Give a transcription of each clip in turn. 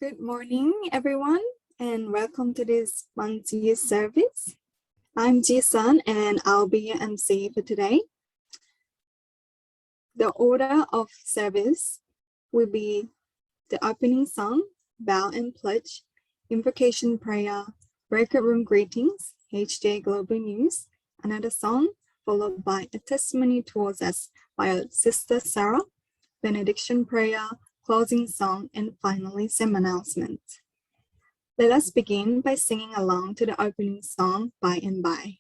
Good morning, everyone, and welcome to this month's youth service. I'm Ji-sun, and I'll be your MC for today. The order of service will be the opening song, bow and pledge, invocation prayer, breakout room greetings, HJ Global News, another song, followed by a testimony towards us by our sister Sarah, benediction prayer, closing song, and finally some announcements. Let us begin by singing along to the opening song, By and By.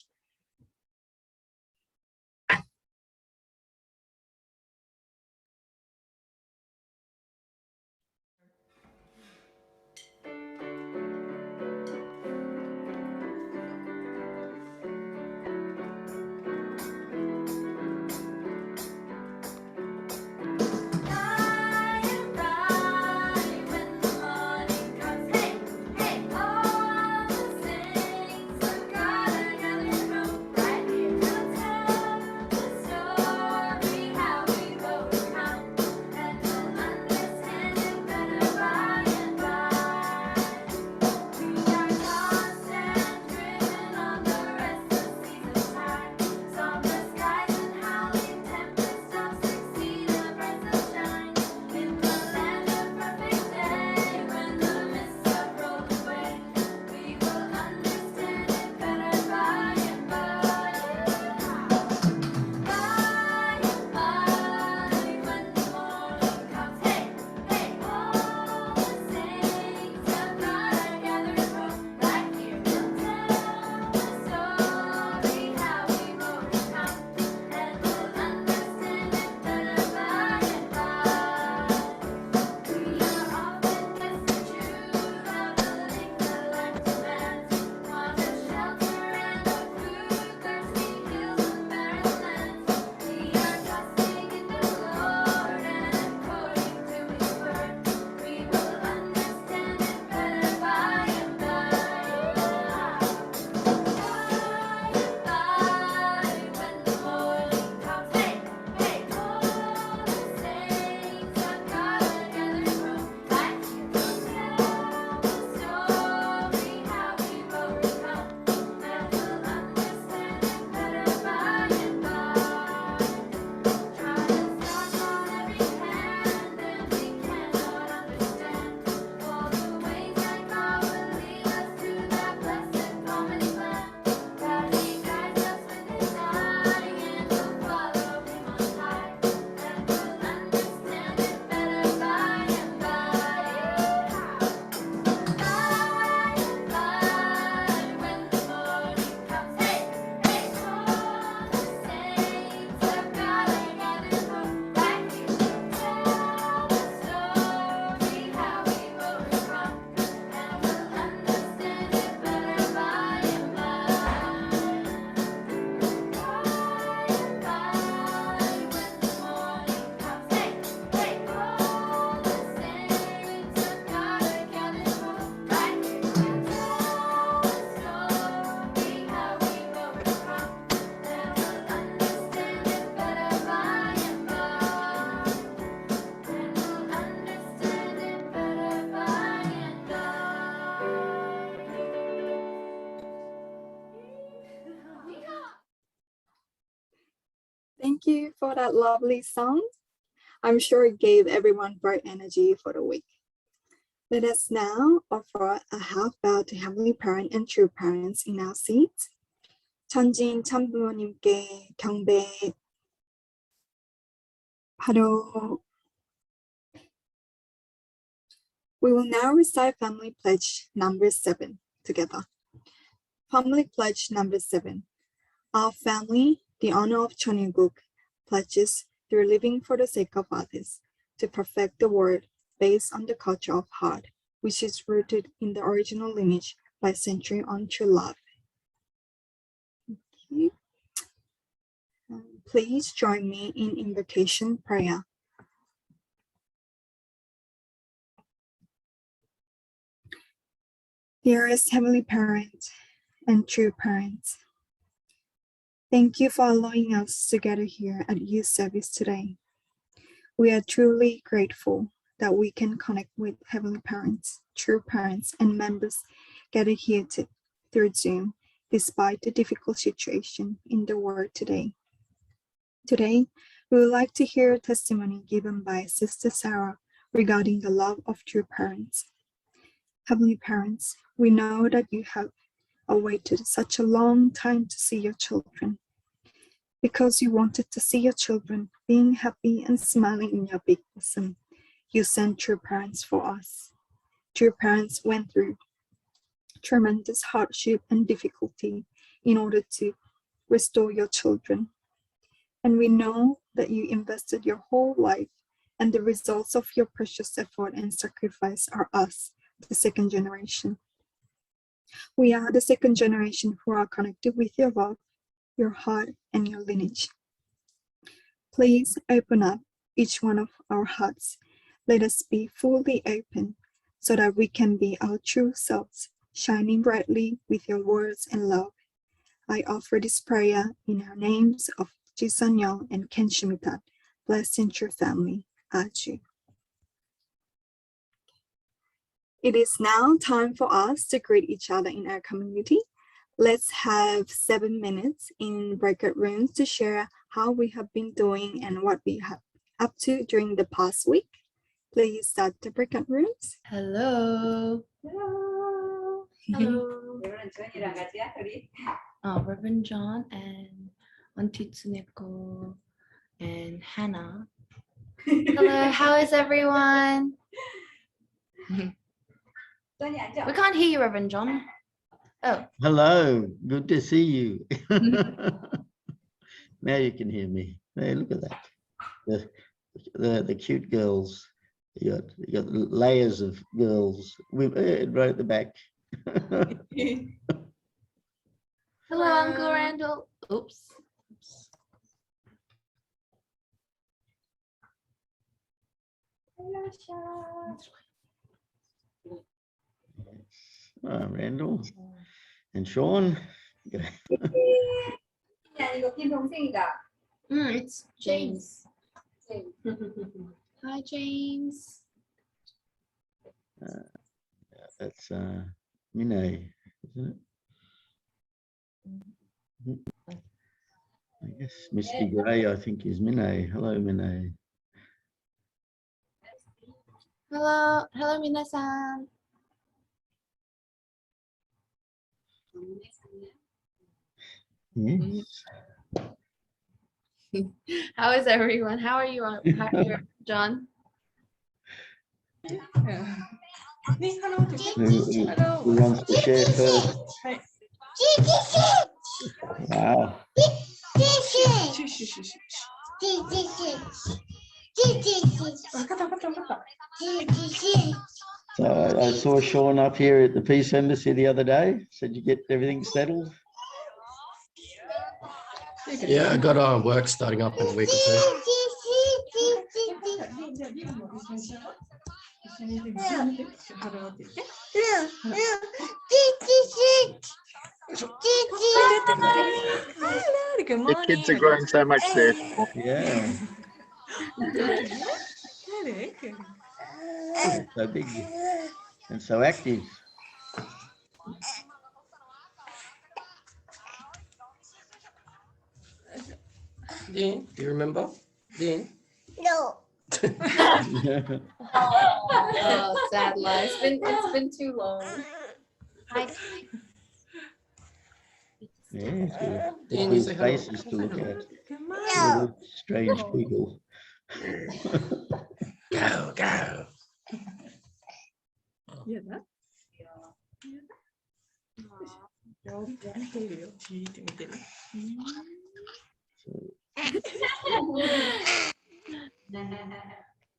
Thank you for that lovely song. I'm sure it gave everyone bright energy for the week. Let us now offer a half bow to Heavenly Parent and true parents in our seats. 천진 참부모님께 경배하러. We will now recite Family Pledge number 7 together. Family Pledge number 7. Our family, the honor of Cheonilguk, pledges through living for the sake of others to perfect the world based on the culture of heart, which is rooted in the original lineage by century on true love. Okay. Please join me in invocation prayer. Dearest Heavenly Parent and true parents, thank you for allowing us to gather here at youth service today. We are truly grateful that we can connect with Heavenly Parents, true parents and members gathered here through Zoom, despite the difficult situation in the world today. Today, we would like to hear a testimony given by Sister Sarah regarding the love of true parents. Heavenly Parents, we know that you have awaited such a long time to see your children. Because you wanted to see your children being happy and smiling in your big bosom, you sent true parents for us. True parents went through tremendous hardship and difficulty in order to restore your children. And we know that you invested your whole life, and the results of your precious effort and sacrifice are us, the second generation. We are the second generation who are connected with your love, your heart, and your lineage. Please open up each one of our hearts. Let us be fully open so that we can be our true selves, shining brightly with your words and love. I offer this prayer in our names of Jisun and Ken Shimitat, blessed in true family. Aju. It is now time for us to greet each other in our community. Let's have 7 minutes in breakout rooms to share how we have been doing and what we have up to during the past week. Please start the breakout rooms. Hello. Hello. Hello. Hello. Reverend John and Auntie Tsuneko and Hannah. Hello, how is everyone? We can't hear you, Reverend John. Oh. Hello, good to see you. Now you can hear me. Hey, look at that. The cute girls. You got layers of girls right at the back. Hello, Uncle Randall. Oops. Randall and Sean. It's James. Hi, James. That's Minay, isn't it? I guess Misty Gray, I think, is Minay. Hello, Minay. Hello, minasan. Yes. How is everyone? How are you, John? Who wants to share first? Wow. So I saw Sean up here at the Peace Embassy the other day. Said you get everything settled? Yeah, I got work starting up in a week or two. The kids are growing so much there. Yeah. So big and so active. Dean, do you remember? Dean? No. Oh, sad life. It's been too long. Hi. Yeah, Dean, you good say hello. faces to look at. No. Strange people. Go.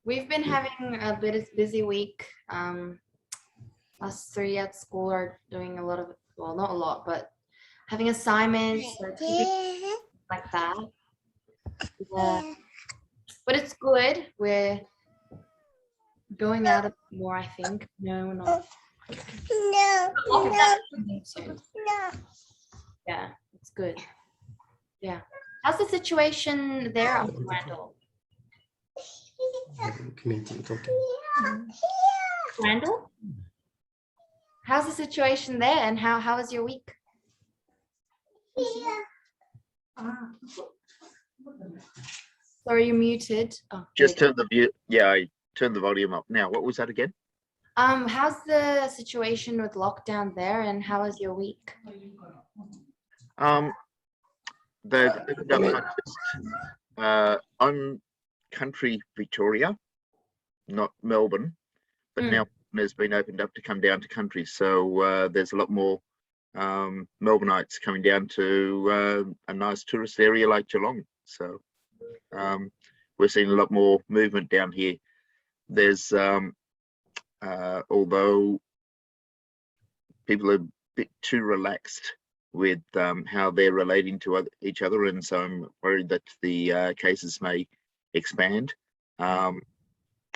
We've been having a bit of busy week. Us three at school are doing a lot of, well, not a lot, but having assignments like that. Yeah. But it's good. We're going out more, I think. No, we're not. No. Yeah, it's good. Yeah. How's the situation there, Uncle Randall? Community talking. Randall? how's the situation there, and how was your week? Sorry, you're muted. Oh, Just turn the view. Yeah, I turned the volume up. Now, what was that again? how's the situation with lockdown there, and how was your week? They've opened up not just I'm country Victoria, not Melbourne, but now has been opened up to come down to country. So there's a lot more Melbourneites coming down to a nice tourist area like Geelong. So we're seeing a lot more movement down here. There's although people are a bit too relaxed with how they're relating to each other, and so I'm worried that the cases may expand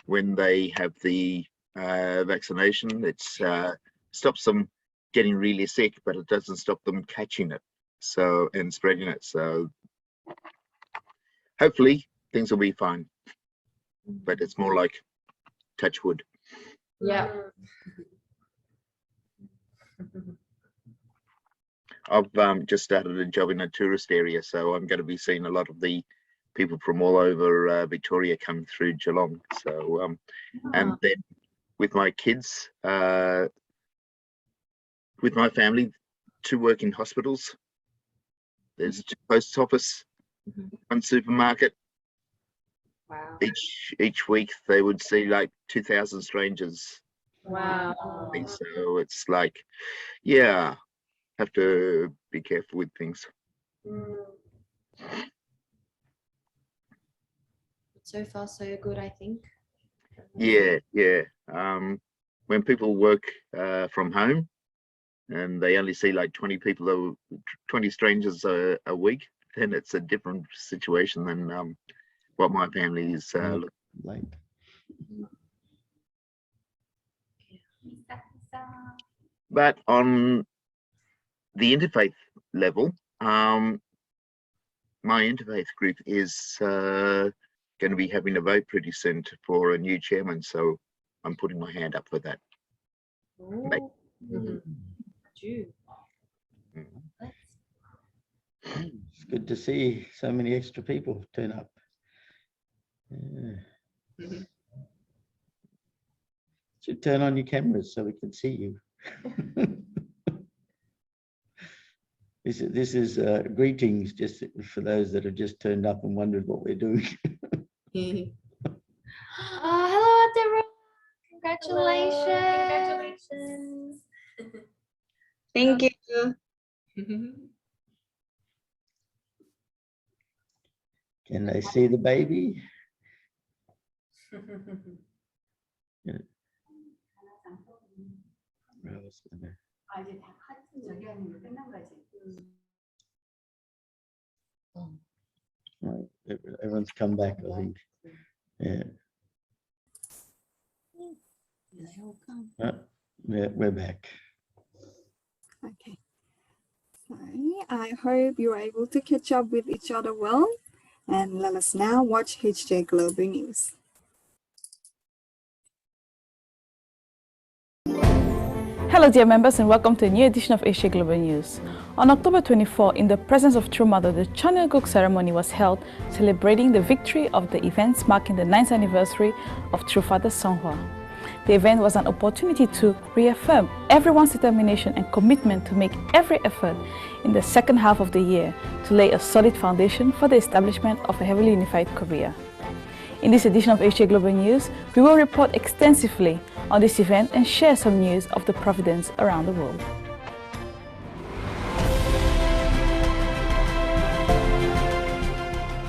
when they have the vaccination. It stops them getting really sick, but it doesn't stop them catching it and spreading it. So hopefully things will be fine, but it's more like touch wood. Yeah. I've just started a job in a tourist area, so I'm going to be seeing a lot of the people from all over Victoria come through Geelong. So and then with my kids, with my family, to work in hospitals. There's a post office, one supermarket. Wow. Each week they would see like 2,000 strangers. Wow. So it's like, yeah, have to be careful with things. So far, so good, I think. Yeah. When people work from home and they only see like 20 people, 20 strangers a week, then it's a different situation than what my family is Like, but on the interfaith level, my interfaith group is going to be having a vote pretty soon for a new chairman, so I'm putting my hand up for that. it's good to see so many extra people turn up. Yeah. Should turn on your cameras so we can see you. This is greetings just for those that have just turned up and wondered what we're doing. Hello, Deborah. Congratulations. Thank you. Can they see the baby? Yeah. Right, everyone's come back, I think. Yeah. Yeah, we're back. Okay. Sorry, I hope you are able to catch up with each other well. And let us now watch HJ Global News. Hello dear members, and welcome to a new edition of HJ Global News. On October 24, in the presence of True Mother, the Chanuguk ceremony was held, celebrating the victory of the events marking the 9th anniversary of True Father Songhua. The event was an opportunity to reaffirm everyone's determination and commitment to make every effort in the second half of the year to lay a solid foundation for the establishment of a heavily unified Korea. In this edition of HJ Global News, we will report extensively on this event and share some news of the providence around the world.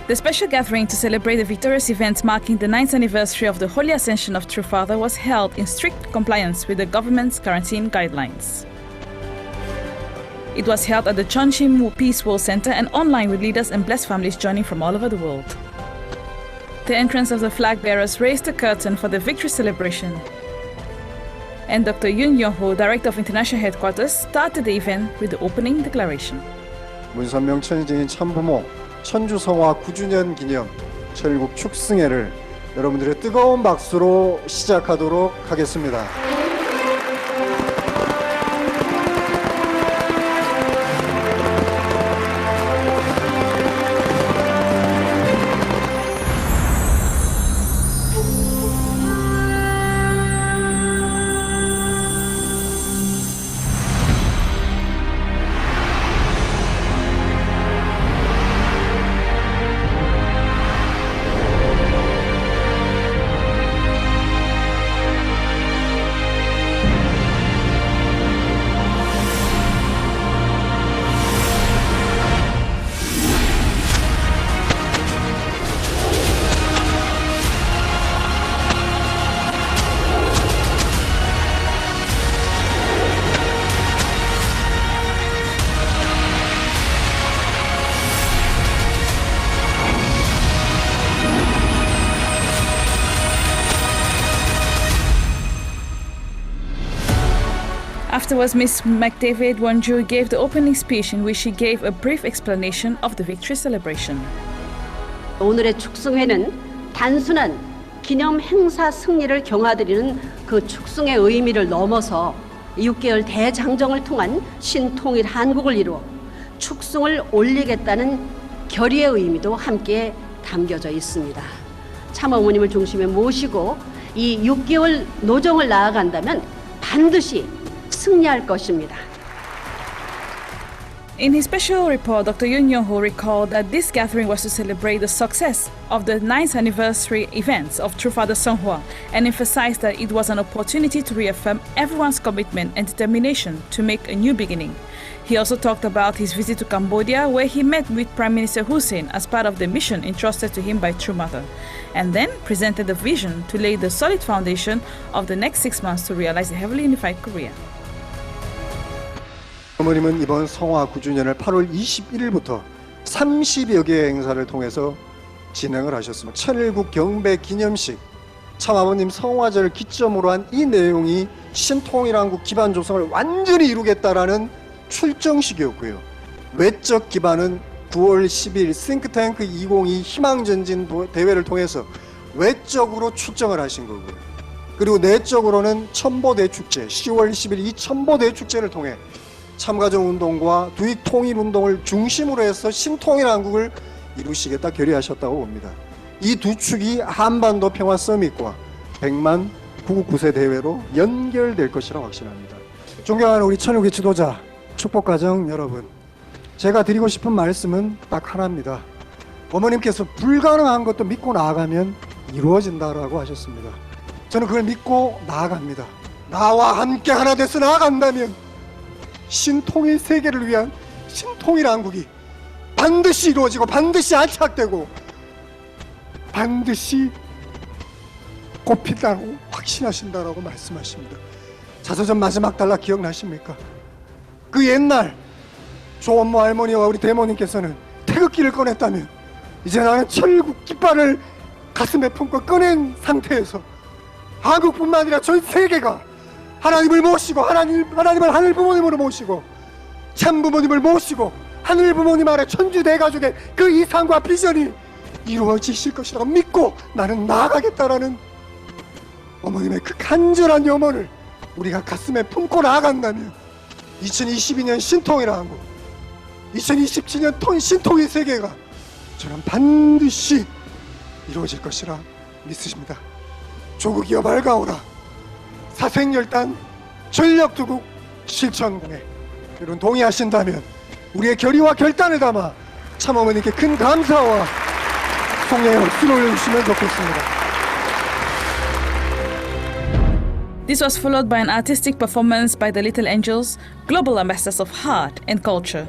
The special gathering to celebrate the victorious events marking the 9th anniversary of the Holy Ascension of True Father was held in strict compliance with the government's quarantine guidelines. It was held at the Chonchim Peace World Center and online with leaders and blessed families joining from all over the world. The entrance of the flag bearers raised the curtain for the victory celebration. And Dr. Yoon Yong-ho, Director of International Headquarters, started the event with the opening declaration. 문선명 천지인 참부모 천주성화 9주년 기념 천일국 축승회를 여러분들의 뜨거운 박수로 시작하도록 하겠습니다. Afterwards, Ms. McDavid Wonju gave the opening speech in which she gave a brief explanation of the victory celebration. 오늘의 축승회는 단순한 기념 행사 승리를 경화드리는 그 축승의 의미를 넘어서 6개월 대장정을 통한 신통일 한국을 이루어 축승을 올리겠다는 결의의 의미도 함께 담겨져 있습니다. 참어머님을 중심에 모시고 이 6개월 노정을 나아간다면 반드시 승리할 것입니다. In his special report, Dr. Yoon Young-ho recalled that this gathering was to celebrate the success of the 9th anniversary events of True Father Seonghwa and emphasized that it was an opportunity to reaffirm everyone's commitment and determination to make a new beginning. He also talked about his visit to Cambodia, where he met with Prime Minister Hun Sen as part of the mission entrusted to him by True Mother, and then presented a vision to lay the solid foundation of the next 6 months to realize a heavily unified Korea. 어머님은 이번 성화 9주년을 8월 21일부터 30여 개의 행사를 통해서 진행을 하셨습니다. 천일국 경배 기념식, 참아버님 성화제를 기점으로 한 이 내용이 신통일한국 기반 조성을 완전히 이루겠다라는 출정식이었고요. 외적 기반은 9월 10일 싱크탱크 2022 희망전진 대회를 통해서 외적으로 출정을 하신 거고요. 그리고 내적으로는 천보대축제, 10월 10일 이 천보대축제를 통해 참가정 운동과 두익 통일 운동을 중심으로 해서 신통일 한국을 이루시겠다 결의하셨다고 봅니다. 이 두 축이 한반도 평화 서밋과 100만 구국 9세 대회로 연결될 것이라 확신합니다. 존경하는 우리 천일국의 지도자, 축복가정 여러분, 제가 드리고 싶은 말씀은 딱 하나입니다. 어머님께서 불가능한 것도 믿고 나아가면 이루어진다라고 하셨습니다. 저는 그걸 믿고 나아갑니다. 나와 함께 하나 돼서 나아간다면 신통일 세계를 위한 신통일 한국이 반드시 이루어지고 반드시 안착되고 반드시 꽃핀다고 확신하신다라고 말씀하십니다. 자서전 마지막 단락 기억나십니까? 그 옛날 조원모 할머니와 우리 대모님께서는 태극기를 꺼냈다면 이제 나는 천일국 깃발을 가슴에 품고 꺼낸 상태에서 한국뿐만 아니라 전 세계가 하나님을 모시고 하나님을 하늘 부모님으로 모시고 참 부모님을 모시고 하늘 부모님 아래 천주 대가족의 그 이상과 비전이 이루어지실 것이라고 믿고 나는 나아가겠다라는 어머님의 그 간절한 염원을 우리가 가슴에 품고 나아간다면 2022년 신통일 한국, 2027년 신통일 세계가 저는 반드시 이루어질 것이라 믿으십니다. 조국이여 밝아오라. 사생열단 전력투국 실천공회, 여러분 동의하신다면 우리의 결의와 결단을 담아 참어머니께 큰 감사와 송영의 박수를 올려주시면 좋겠습니다. This was followed by an artistic performance by the Little Angels, global ambassadors of art and culture.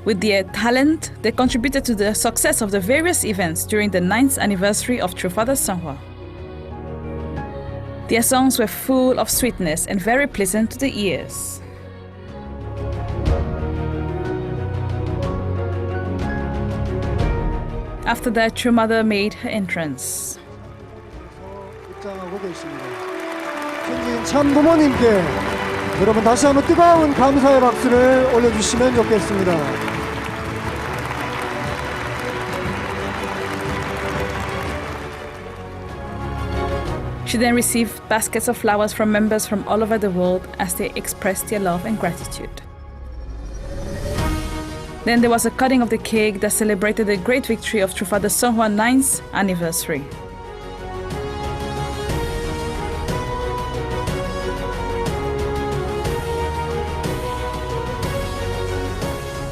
With their talent, they contributed to the success of the various events during the 9th anniversary of True Father Seonghwa. Their songs were full of sweetness and very pleasant to the ears. After that, True Mother made her entrance. 입장하고 계십니다. 생긴 참 부모님께 여러분 다시 한번 뜨거운 감사의 박수를 올려주시면 좋겠습니다. She then received baskets of flowers from members from all over the world as they expressed their love and gratitude. Then there was a cutting of the cake that celebrated the great victory of True Father Seonghwa's 9th anniversary.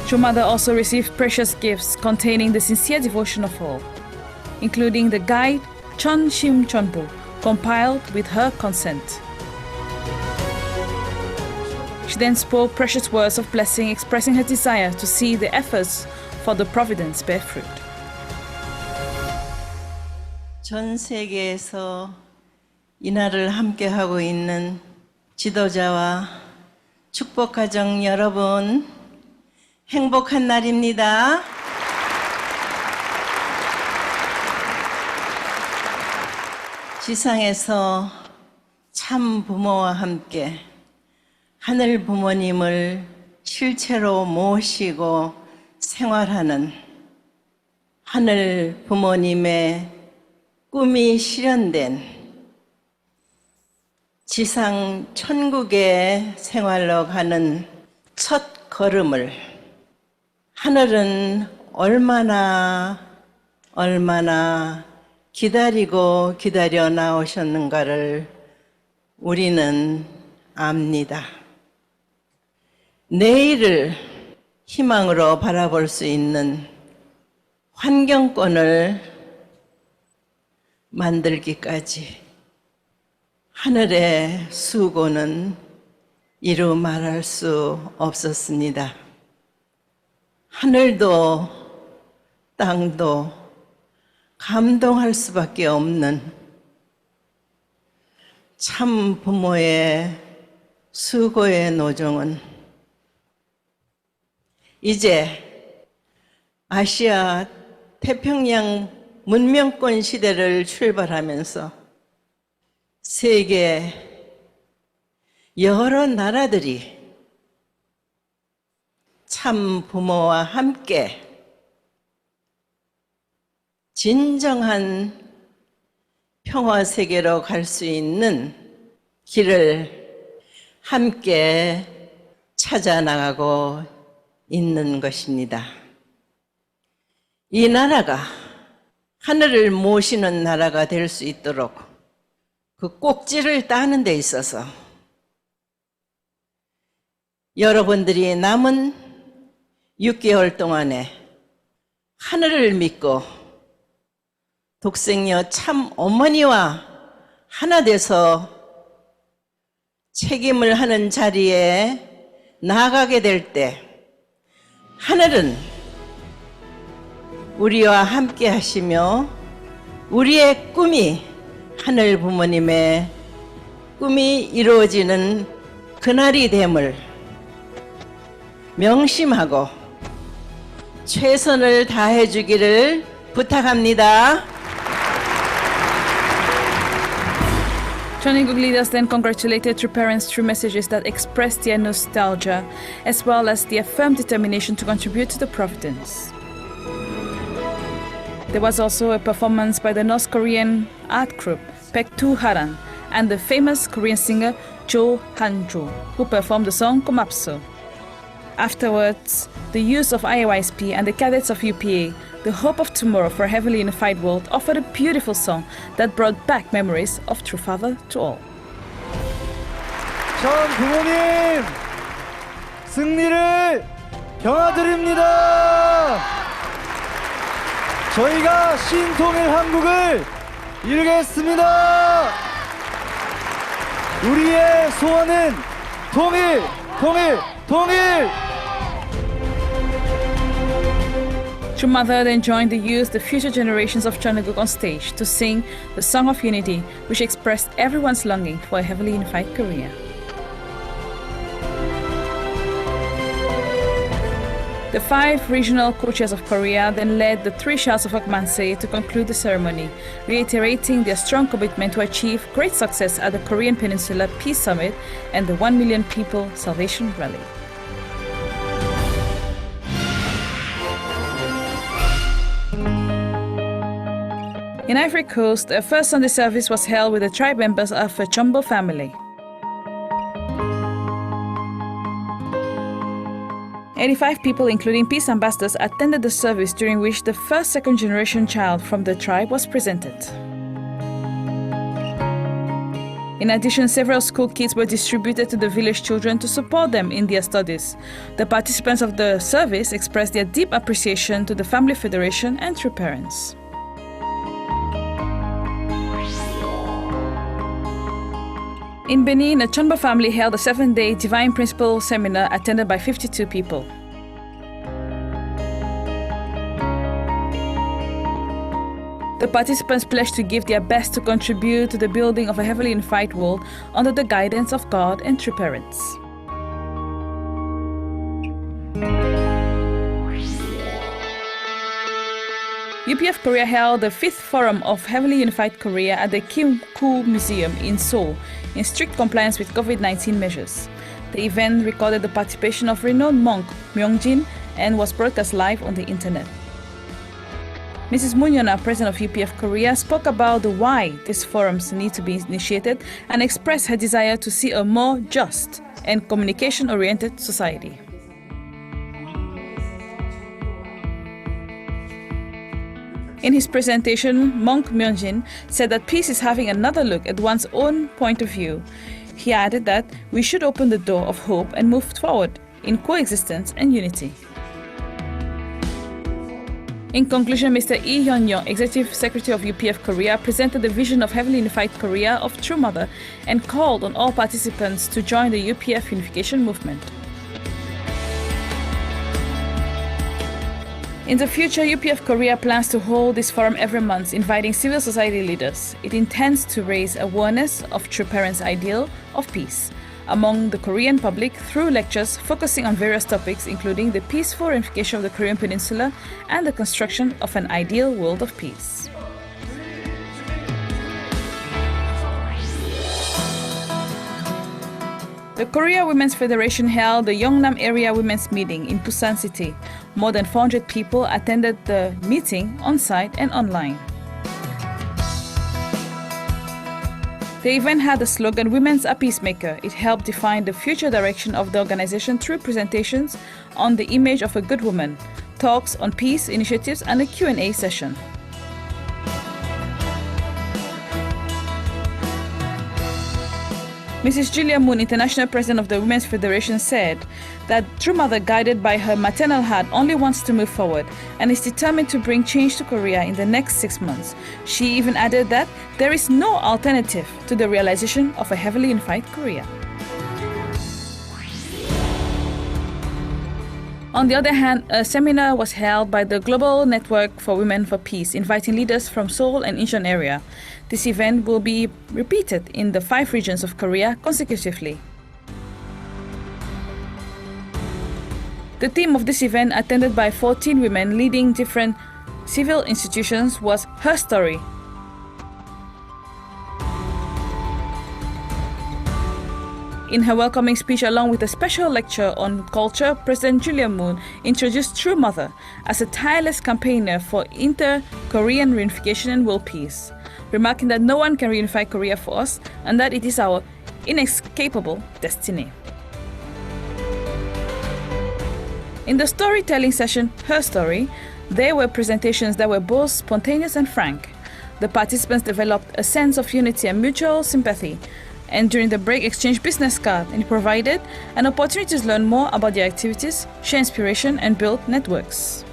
True Mother also received precious gifts containing the sincere devotion of all, including the guide Chon Shim Chonbu, compiled with her consent. She then spoke precious words of blessing, expressing her desire to see the efforts for the providence bear fruit. 전 세계에서 이날을 함께하고 있는 지도자와 축복가정 여러분, 행복한 날입니다. 지상에서 참 부모와 함께 하늘 부모님을 실체로 모시고 생활하는 하늘 부모님의 꿈이 실현된 지상 천국의 생활로 가는 첫 걸음을 하늘은 얼마나 기다리고 기다려 나오셨는가를 우리는 압니다. 내일을 희망으로 바라볼 수 있는 환경권을 만들기까지 하늘의 수고는 이루 말할 수 없었습니다. 하늘도 땅도 감동할 수밖에 없는 참 부모의 수고의 노정은 이제 아시아 태평양 문명권 시대를 출발하면서 세계 여러 나라들이 참 부모와 함께 진정한 평화 세계로 갈 수 있는 길을 함께 찾아 나가고 있는 것입니다. 이 나라가 하늘을 모시는 나라가 될 수 있도록 그 꼭지를 따는 데 있어서 여러분들이 남은 6개월 동안에 하늘을 믿고 독생녀 참 어머니와 하나 돼서 책임을 하는 자리에 나아가게 될 때 하늘은 우리와 함께 하시며 우리의 꿈이 하늘 부모님의 꿈이 이루어지는 그날이 됨을 명심하고 최선을 다해 주기를 부탁합니다. Chaniguk leaders then congratulated true parents through messages that expressed their nostalgia as well as their firm determination to contribute to the providence. There was also a performance by the North Korean art group Baektu Haran and the famous Korean singer Jo Han-jo, who performed the song Komapso. Afterwards, the youth of IOISP and the cadets of UPA, the Hope of Tomorrow for a Heavenly Unified World, offered a beautiful song that brought back memories of True Father to all. 전 부모님 승리를 경화드립니다. 저희가 신통일 한국을 이루겠습니다. 우리의 소원은 통일, 통일, 통일. True Mother then joined the youth, the future generations of Chaniguk on stage to sing the Song of Unity, which expressed everyone's longing for a heavily unified Korea. The 5 regional co-chairs of Korea then led the 3 shouts of Hokmansei to conclude the ceremony, reiterating their strong commitment to achieve great success at the Korean Peninsula Peace Summit and the 1 Million People Salvation Rally. In Ivory Coast, a first Sunday service was held with the tribe members of a Chombo family. 85 people, including peace ambassadors, attended the service, during which the first second-generation child from the tribe was presented. In addition, several school kits were distributed to the village children to support them in their studies. The participants of the service expressed their deep appreciation to the Family Federation and True Parents. In Benin, a Chombo family held a 7-day Divine Principle seminar attended by 52 people. The participants pledged to give their best to contribute to the building of a heavily unified world under the guidance of God and True Parents. UPF Korea held the 5th Forum of Heavily Unified Korea at the Kim Koo Museum in Seoul, in strict compliance with COVID-19 measures. The event recorded the participation of renowned monk Myungjin and was broadcast live on the internet. Mrs. Moon Yeona, president of UPF Korea, spoke about the why these forums need to be initiated and expressed her desire to see a more just and communication-oriented society. In his presentation, Monk Myungjin said that peace is having another look at one's own point of view. He added that we should open the door of hope and move forward in coexistence and unity. In conclusion, Mr. Lee Hyun-young, Executive Secretary of UPF Korea, presented the vision of heavily unified Korea of True Mother and called on all participants to join the UPF unification movement. In the future, UPF Korea plans to hold this forum every month, inviting civil society leaders. It intends to raise awareness of true parents' ideal of peace among the Korean public through lectures focusing on various topics, including the peaceful reunification of the Korean Peninsula and the construction of an ideal world of peace. The Korea Women's Federation held the Yeongnam Area Women's Meeting in Busan City. More than 400 people attended the meeting on-site and online. The event had the slogan "Women's a Peacemaker." It helped define the future direction of the organization through presentations on the image of a good woman, talks on peace initiatives, and a Q&A session. Mrs. Julia Moon, International President of the Women's Federation, said that True Mother, guided by her maternal heart, only wants to move forward and is determined to bring change to Korea in the next 6 months. She even added that there is no alternative to the realization of a heavily unified Korea. On the other hand, a seminar was held by the Global Network for Women for Peace, inviting leaders from Seoul and Incheon area. This event will be repeated in the 5 regions of Korea consecutively. The theme of this event, attended by 14 women leading different civil institutions, was Her Story. In her welcoming speech, along with a special lecture on culture, President Julia Moon introduced True Mother as a tireless campaigner for inter-Korean reunification and world peace, remarking that no one can reunify Korea for us and that it is our inescapable destiny. In the storytelling session, Her Story, there were presentations that were both spontaneous and frank. The participants developed a sense of unity and mutual sympathy, and during the break exchanged business cards, and it provided an opportunity to learn more about their activities, share inspiration, and build networks.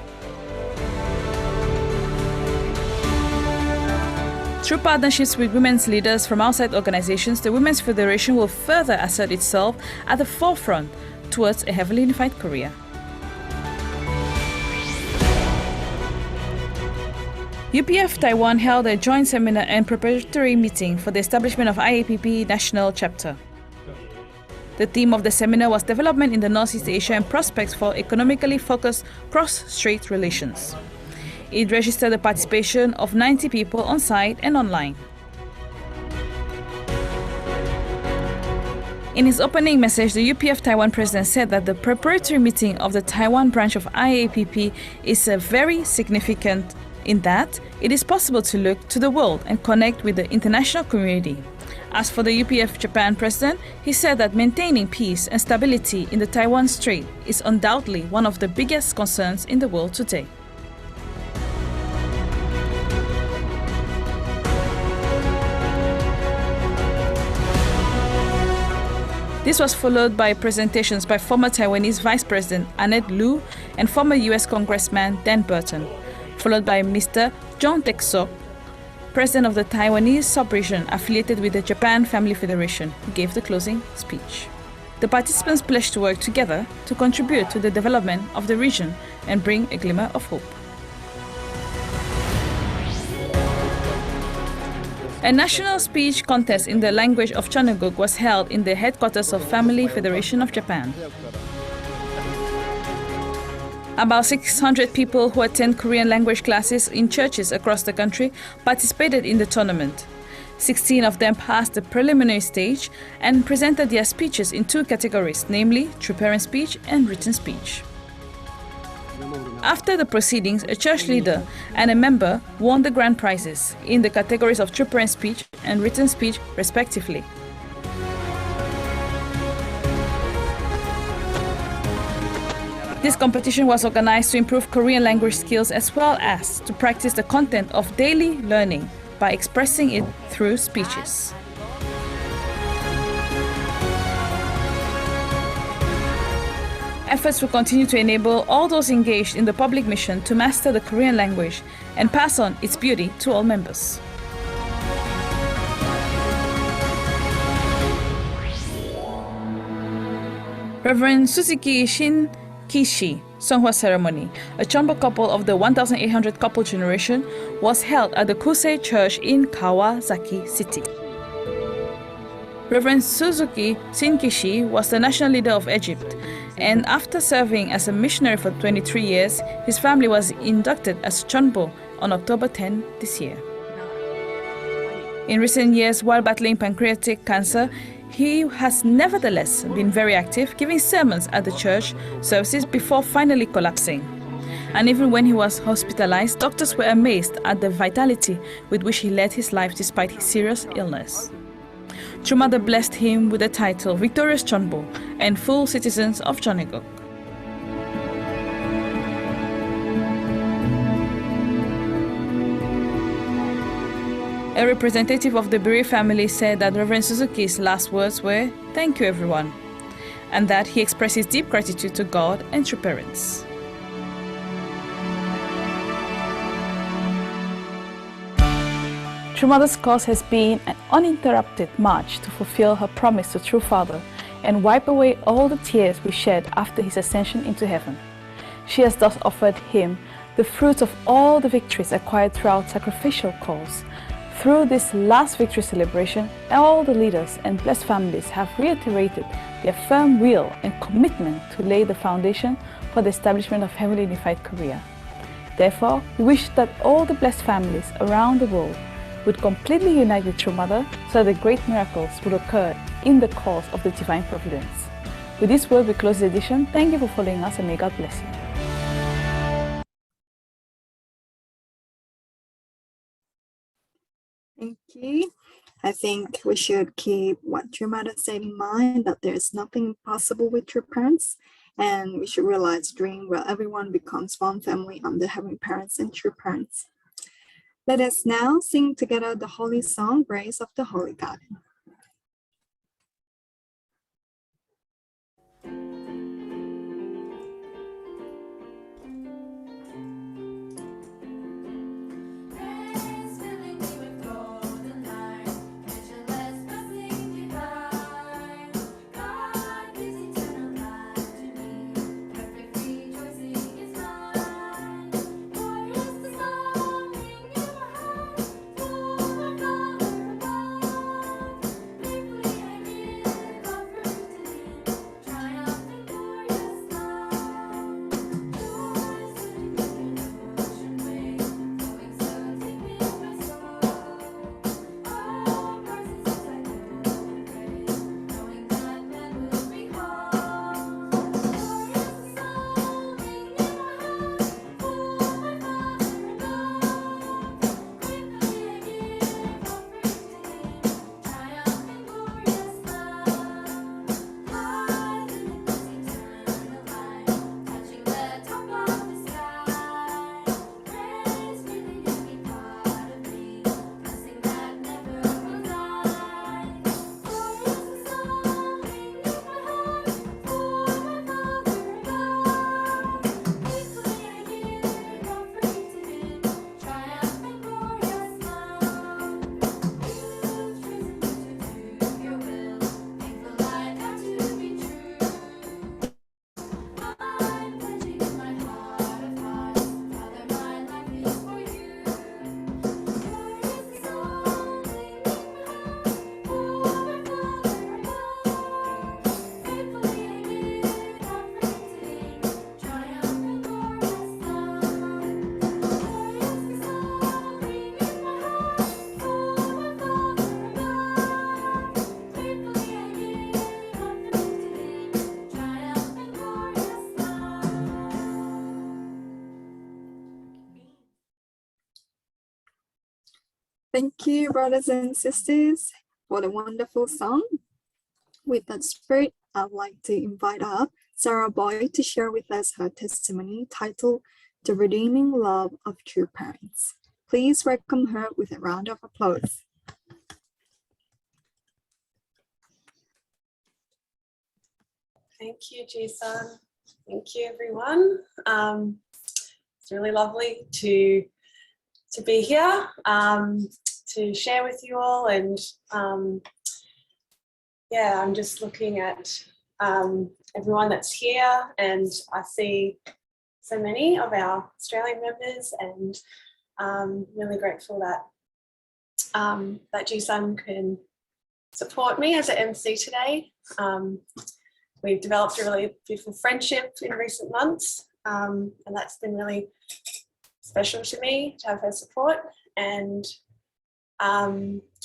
Through partnerships with women's leaders from outside organizations, the Women's Federation will further assert itself at the forefront towards a heavily unified Korea. UPF Taiwan held a joint seminar and preparatory meeting for the establishment of IAPP National Chapter. The theme of the seminar was Development in the Northeast Asia and Prospects for Economically Focused Cross-Strait Relations. It registered the participation of 90 people on site and online. In his opening message, the UPF Taiwan president said that the preparatory meeting of the Taiwan branch of IAPP is very significant in that it is possible to look to the world and connect with the international community. As for the UPF Japan president, he said that maintaining peace and stability in the Taiwan Strait is undoubtedly one of the biggest concerns in the world today. This was followed by presentations by former Taiwanese Vice President Annette Lu and former US Congressman Dan Burton, followed by Mr. Jong Taek-sok, President of the Taiwanese sub-region affiliated with the Japan Family Federation, who gave the closing speech. The participants pledged to work together to contribute to the development of the region and bring a glimmer of hope. A national speech contest in the language of Cheongguk was held in the headquarters of Family Federation of Japan. About 600 people who attend Korean language classes in churches across the country participated in the tournament. 16 of them passed the preliminary stage and presented their speeches in 2 categories, namely true parent speech and written speech. After the proceedings, a church leader and a member won the grand prizes in the categories of true parent speech and written speech, respectively. This competition was organized to improve Korean language skills as well as to practice the content of daily learning by expressing it through speeches. Efforts will continue to enable all those engaged in the public mission to master the Korean language and pass on its beauty to all members. Reverend Suzuki Shin Kishi Songhwa ceremony, a Chonbo couple of the 1800 couple generation, was held at the Kusei Church in Kawasaki City. Reverend Suzuki Shinkishi was the national leader of Egypt, and after serving as a missionary for 23 years, his family was inducted as Chonbo on October 10 this year. In recent years, while battling pancreatic cancer, he has nevertheless been very active, giving sermons at the church services before finally collapsing. And even when he was hospitalized, doctors were amazed at the vitality with which he led his life despite his serious illness. True Mother blessed him with the title Victorious Chonbo and full citizens of Cheongguk. A representative of the bereaved family said that Reverend Suzuki's last words were, "Thank you everyone," and that he expressed his deep gratitude to God and true parents. True Mother's cause has been an uninterrupted march to fulfill her promise to True Father and wipe away all the tears we shed after his ascension into heaven. She has thus offered him the fruits of all the victories acquired throughout sacrificial cause. Through this last victory celebration, all the leaders and blessed families have reiterated their firm will and commitment to lay the foundation for the establishment of Heavenly Unified Korea. Therefore, we wish that all the blessed families around the world would completely unite with True Mother so that great miracles would occur in the cause of the Divine Providence. With this word, we close the edition. Thank you for following us and may God bless you. Thank you. I think we should keep what True Mother said in mind, that there is nothing impossible with true parents, and we should realize dream where everyone becomes one family under Heavenly Parents and True Parents. Let us now sing together the holy song, Grace of the Holy God. Thank you, brothers and sisters, for the wonderful song. With that spirit, I'd like to invite up Sarah Boyd to share with us her testimony titled The Redeeming Love of True Parents. Please welcome her with a round of applause. Thank you, Jason. Thank you, everyone. It's really lovely to be here, to share with you all. And yeah, I'm just looking at everyone that's here, and I see so many of our Australian members, and really grateful that that Jason can support me as an MC today. We've developed a really beautiful friendship in recent months, and that's been really special to me to have her support. And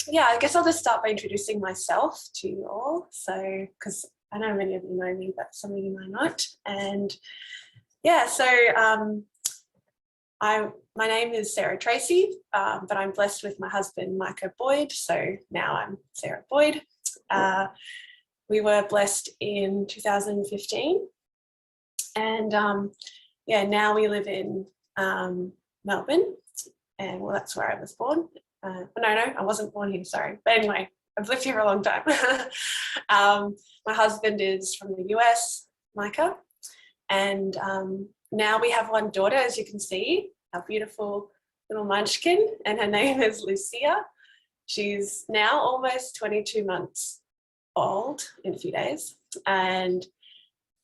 yeah, I guess I'll just start by introducing myself to you all. So, because I know many of you know me, but some of you might not. And yeah, so my name is Sarah Tracy, but I'm blessed with my husband, Micah Boyd. So now I'm Sarah Boyd. We were blessed in 2015, and yeah, now we live in Melbourne, and well, that's where I was born. No, I wasn't born here, sorry. But anyway, I've lived here for a long time. My husband is from the US, Micah, and now we have one daughter, as you can see, our beautiful little munchkin, and her name is Lucia. She's now almost 22 months old in a few days, and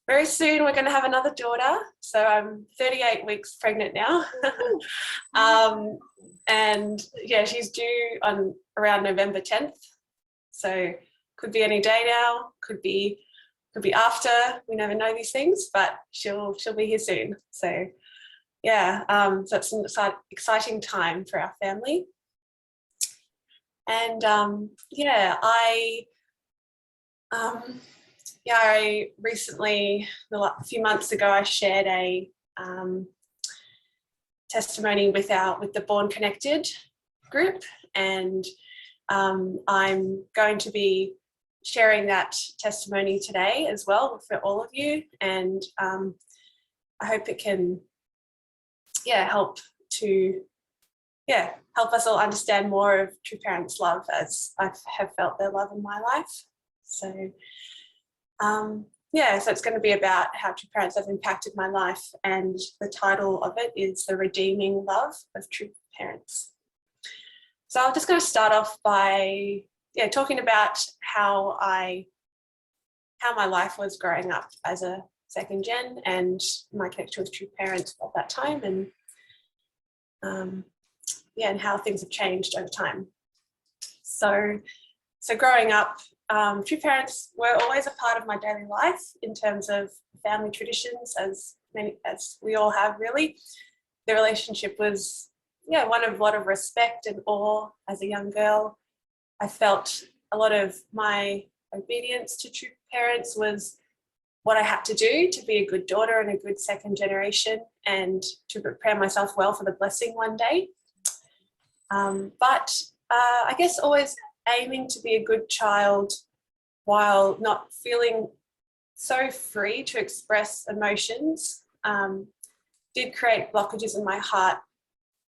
very soon we're going to have another daughter. So I'm 38 weeks pregnant now. And yeah, she's due on around November 10th. So could be any day now, could be after. We never know these things, but she'll be here soon. So yeah, so it's an exciting time for our family. And yeah, I recently, a few months ago, I shared a testimony with the Born Connected group, and I'm going to be sharing that testimony today as well for all of you, and I hope it can help us all understand more of true parents' love, as I have felt their love in my life. So so it's going to be about how true parents have impacted my life, and the title of it is The Redeeming Love of True Parents. So I'm just going to start off by talking about how my life was growing up as a second gen and my connection with true parents at that time, and and how things have changed over time. So growing up, true parents were always a part of my daily life in terms of family traditions, as we all have really. The relationship was one of a lot of respect and awe as a young girl. I felt a lot of my obedience to true parents was what I had to do to be a good daughter and a good second generation, and to prepare myself well for the blessing one day. But I guess always aiming to be a good child while not feeling so free to express emotions did create blockages in my heart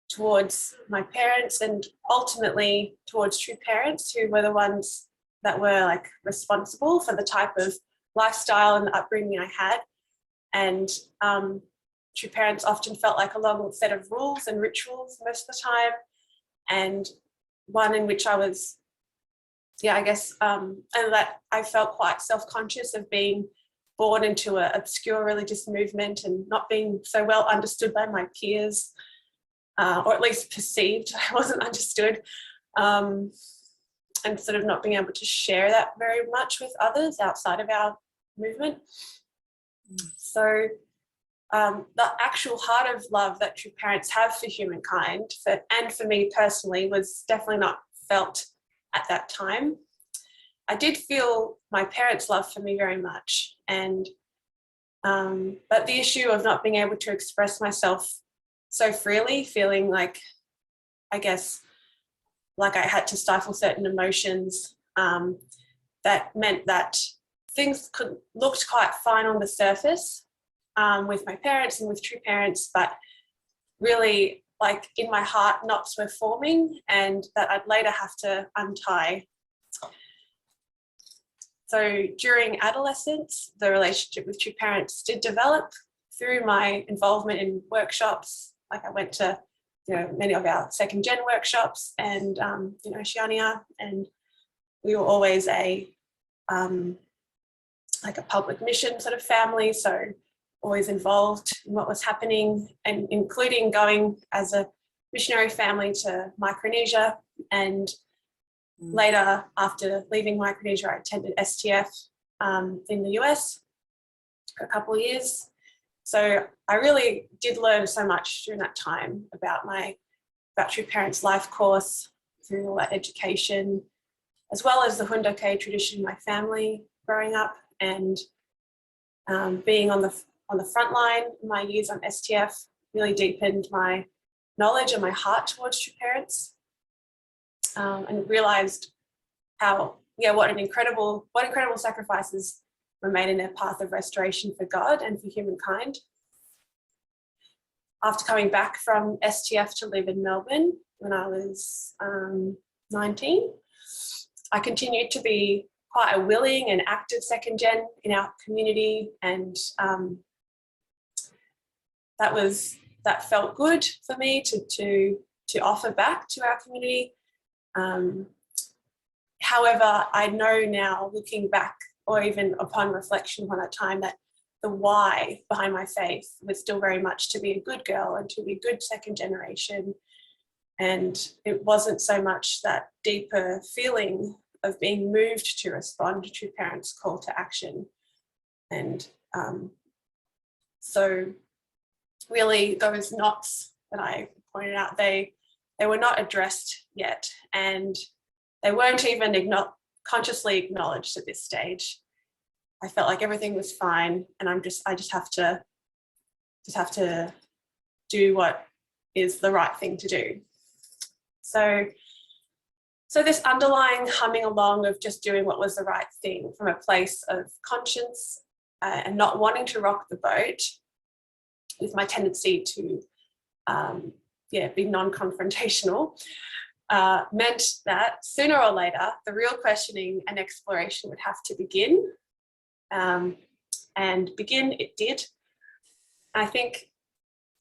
towards my parents, and ultimately towards true parents, who were the ones that were responsible for the type of lifestyle and upbringing I had. And true parents often felt like a long set of rules and rituals most of the time, and one in which I was and that I felt quite self-conscious of being born into an obscure religious movement and not being so well understood by my peers, or at least perceived I wasn't understood, and sort of not being able to share that very much with others outside of our movement. So the actual heart of love that true parents have for humankind, and for me personally, was definitely not felt at that time. I did feel my parents' love for me very much, and but the issue of not being able to express myself so freely, feeling like like I had to stifle certain emotions. That meant that things looked quite fine on the surface with my parents and with true parents, but really, like in my heart, knots were forming, and that I'd later have to untie. So during adolescence, the relationship with true parents did develop through my involvement in workshops. Like I went to, many of our second gen workshops and, Shiania, and we were always like a public mission sort of family. So always involved in what was happening, and including going as a missionary family to Micronesia. And later, after leaving Micronesia, I attended STF in the US for a couple of years. So I really did learn so much during that time about True Parents life course, through all that education, as well as the Hundoke tradition in my family growing up, and being on the front line in my years on STF really deepened my knowledge and my heart towards true parents, and realized what incredible sacrifices were made in their path of restoration for God and for humankind. After coming back from STF to live in Melbourne when I was 19, I continued to be quite a willing and active second gen in our community, and that felt good for me to offer back to our community. However, I know now, looking back, or even upon reflection upon that time, that the why behind my faith was still very much to be a good girl and to be a good second generation. And it wasn't so much that deeper feeling of being moved to respond to true parents' call to action. And so really those knots that I pointed out, they were not addressed yet, and they weren't even consciously acknowledged at this stage. I felt like everything was fine, and I just have to do what is the right thing to do. So this underlying humming along of just doing what was the right thing from a place of conscience and not wanting to rock the boat, with my tendency to be non-confrontational, meant that sooner or later the real questioning and exploration would have to begin. And begin it did. I think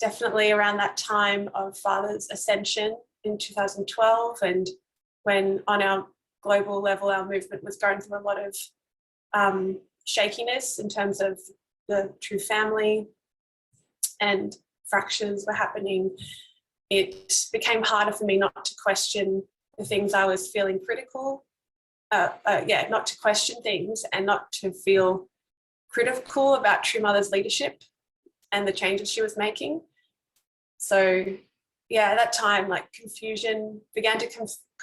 definitely around that time of Father's ascension in 2012, and when on our global level our movement was going through a lot of shakiness in terms of the true family, and fractures were happening, it became harder for me not to question the things I was feeling critical, not to question things and not to feel critical about True Mother's leadership and the changes she was making. So at that time, like, confusion began to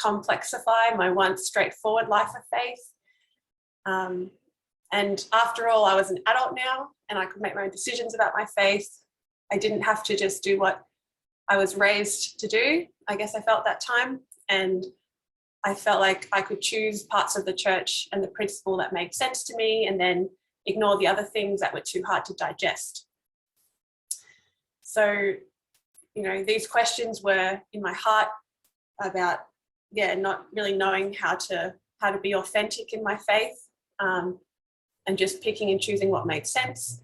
complexify my once straightforward life of faith. And after all, I was an adult now and I could make my own decisions about my faith. I didn't have to just do what I was raised to do, I guess I felt that time. And I felt like I could choose parts of the church and the principle that made sense to me, and then ignore the other things that were too hard to digest. So, these questions were in my heart about, not really knowing how to be authentic in my faith, and just picking and choosing what made sense.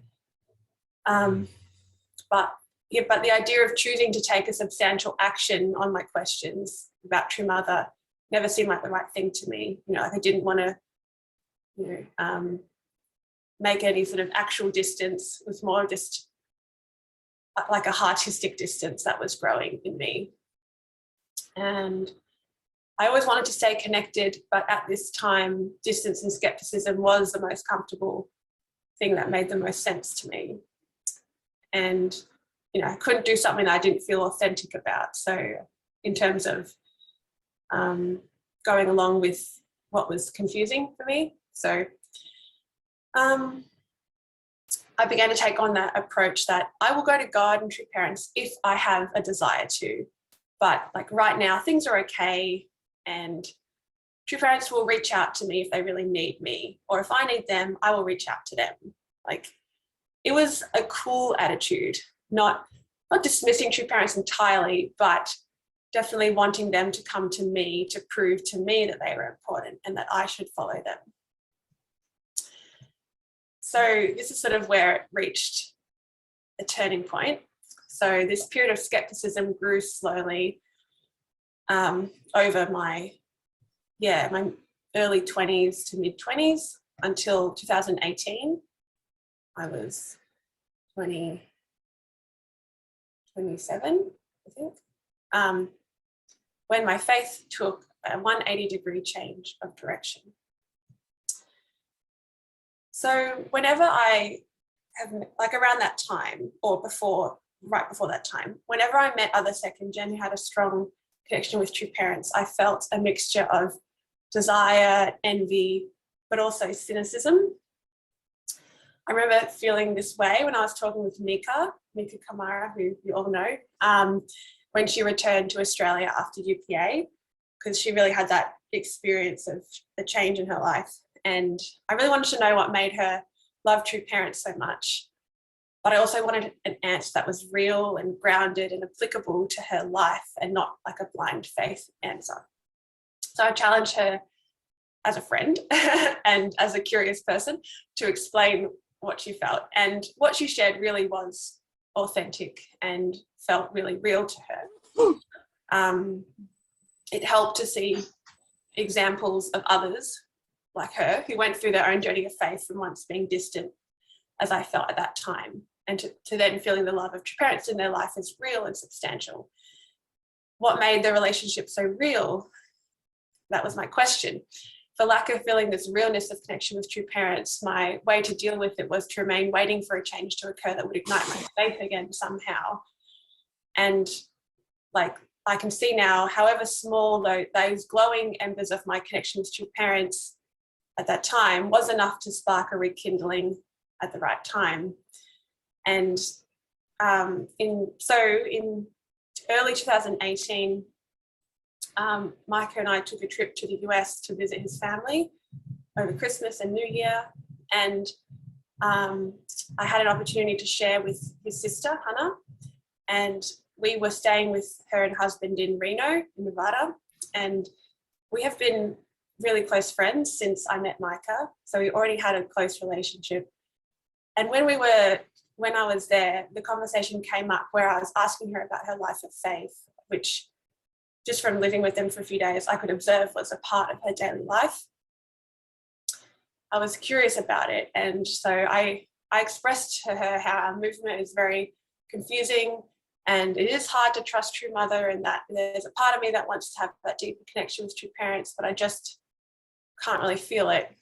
But the idea of choosing to take a substantial action on my questions about True Mother never seemed like the right thing to me. I didn't want to, make any sort of actual distance. It was more just like a heartistic distance that was growing in me. And I always wanted to stay connected, but at this time, distance and skepticism was the most comfortable thing that made the most sense to me. And, I couldn't do something that I didn't feel authentic about. So in terms of going along with what was confusing for me. So I began to take on that approach that I will go to God and True Parents if I have a desire to. But like right now, things are okay. and true parents will reach out to me if they really need me, or if I need them, I will reach out to them. Like, it was a cool attitude, not dismissing true parents entirely, but definitely wanting them to come to me to prove to me that they were important and that I should follow them. So this is sort of where it reached a turning point. So this period of skepticism grew slowly over my early 20s to mid 20s until 2018. I was 27, I think, when my faith took a 180-degree change of direction. So whenever I have, like around that time or right before that time, whenever I met other second gen who had a strong connection with true parents, I felt a mixture of desire, envy, but also cynicism. I remember feeling this way when I was talking with Mika Kamara, who you all know, when she returned to Australia after UPA, because she really had that experience of the change in her life. And I really wanted to know what made her love true parents so much. But I also wanted an answer that was real and grounded and applicable to her life and not like a blind faith answer. So I challenged her as a friend and as a curious person to explain what she felt. And what she shared really was authentic and felt really real to her. It helped to see examples of others like her who went through their own journey of faith from once being distant, as I felt at that time, and to then feeling the love of true parents in their life as real and substantial. What made the relationship so real? That was my question. For lack of feeling this realness of connection with true parents, my way to deal with it was to remain waiting for a change to occur that would ignite my faith again somehow. And like, I can see now, however small those glowing embers of my connection with true parents at that time was enough to spark a rekindling at the right time. And in early 2018, Micah and I took a trip to the US to visit his family over Christmas and New Year. And I had an opportunity to share with his sister, Hannah, and we were staying with her and husband in Reno, in Nevada. And we have been really close friends since I met Micah. So we already had a close relationship. And when I was there, the conversation came up where I was asking her about her life of faith, which just from living with them for a few days, I could observe was a part of her daily life. I was curious about it. And so I expressed to her how our movement is very confusing and it is hard to trust true mother, and that there's a part of me that wants to have that deeper connection with true parents, but I just can't really feel it.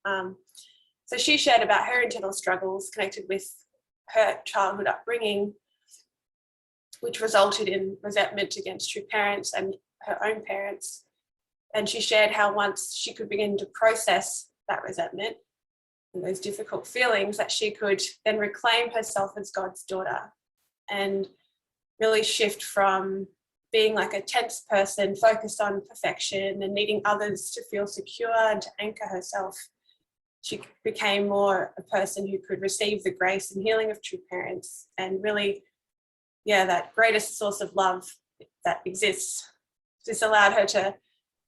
So she shared about her internal struggles connected with her childhood upbringing, which resulted in resentment against true parents and her own parents. And she shared how once she could begin to process that resentment and those difficult feelings, that she could then reclaim herself as God's daughter and really shift from being like a tense person focused on perfection and needing others to feel secure and to anchor herself. She became more a person who could receive the grace and healing of true parents and really, that greatest source of love that exists. This allowed her to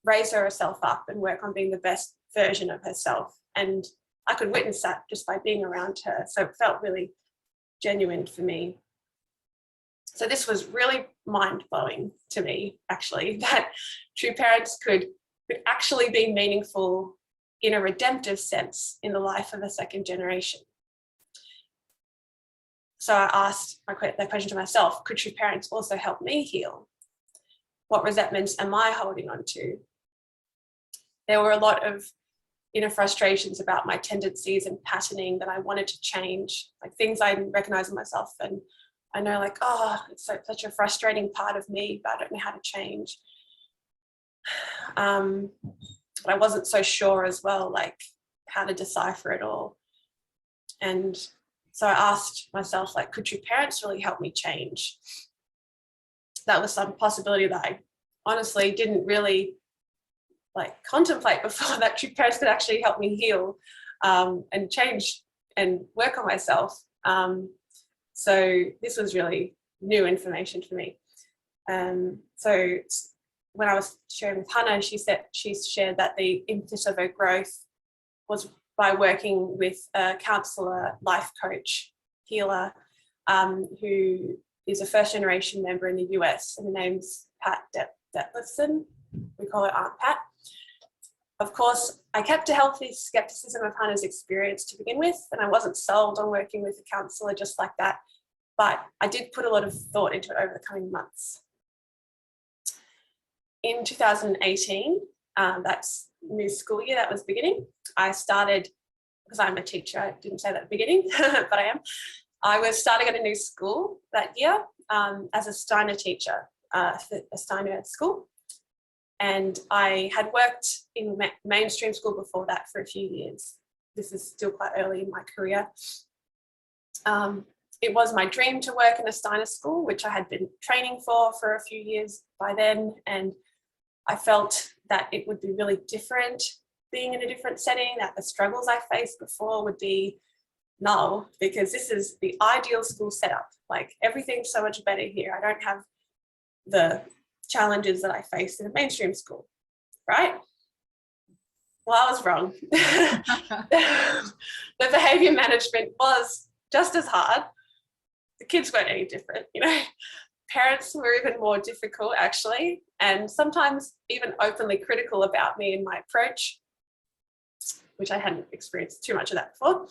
raise herself up and work on being the best version of herself. And I could witness that just by being around her. So it felt really genuine for me. So this was really mind-blowing to me, actually, that true parents could actually be meaningful in a redemptive sense in the life of a second generation. So I asked that question to myself, could true parents also help me heal? What resentments am I holding on to? There were a lot of inner frustrations about my tendencies and patterning that I wanted to change, like things I recognize in myself. And I know like, it's such a frustrating part of me, but I don't know how to change. But I wasn't so sure as well, like how to decipher it all. And so I asked myself, like, could true parents really help me change? That was some possibility that I honestly didn't really like contemplate before that true parents could actually help me heal and change and work on myself. So this was really new information for me. So when I was sharing with Hannah, she shared that the impetus of her growth was by working with a counsellor, life coach, healer, who is a first generation member in the US, and her name's Pat Detlefson. We call her Aunt Pat. Of course, I kept a healthy skepticism of Hannah's experience to begin with, and I wasn't sold on working with a counsellor just like that, but I did put a lot of thought into it over the coming months. In 2018, that's new school year that was beginning, I started, because I'm a teacher, I didn't say that at the beginning, but I am. I was starting at a new school that year as a Steiner teacher, a Steiner school. And I had worked in mainstream school before that for a few years. This is still quite early in my career. It was my dream to work in a Steiner school, which I had been training for a few years by then. And I felt that it would be really different being in a different setting, that the struggles I faced before would be null, because this is the ideal school setup. Like, everything's so much better here. I don't have the challenges that I faced in a mainstream school, right? Well, I was wrong. The behaviour management was just as hard. The kids weren't any different, you know. Parents were even more difficult, actually, and sometimes even openly critical about me and my approach, which I hadn't experienced too much of that before.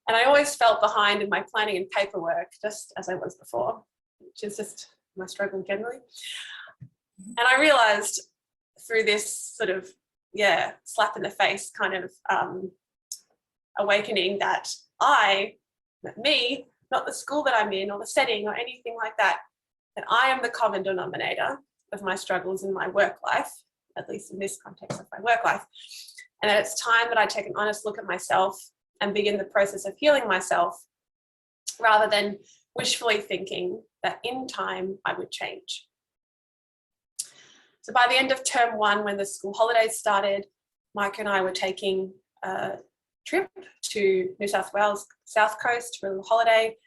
And I always felt behind in my planning and paperwork, just as I was before, which is just my struggle generally. And I realised through this sort of, slap in the face kind of awakening that me, not the school that I'm in or the setting or anything like that, that I am the common denominator of my struggles in my work life, at least in this context of my work life. And that it's time that I take an honest look at myself and begin the process of healing myself, rather than wishfully thinking that in time I would change. So by the end of term 1, when the school holidays started, Mike and I were taking a trip to New South Wales, South Coast, for a little holiday.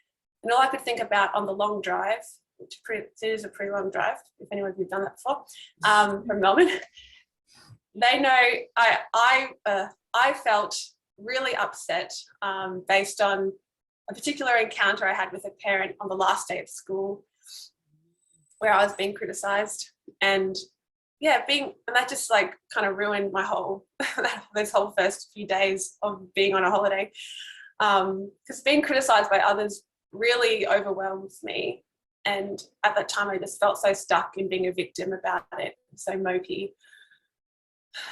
And all I could think about on the long drive, which it is a pretty long drive, if anyone of you have done that before, from Melbourne, they know I felt really upset based on a particular encounter I had with a parent on the last day of school, where I was being criticised, and that just like kind of ruined my whole those whole first few days of being on a holiday, because being criticised by others really overwhelms me. And at that time, I just felt so stuck in being a victim about it, so mopey.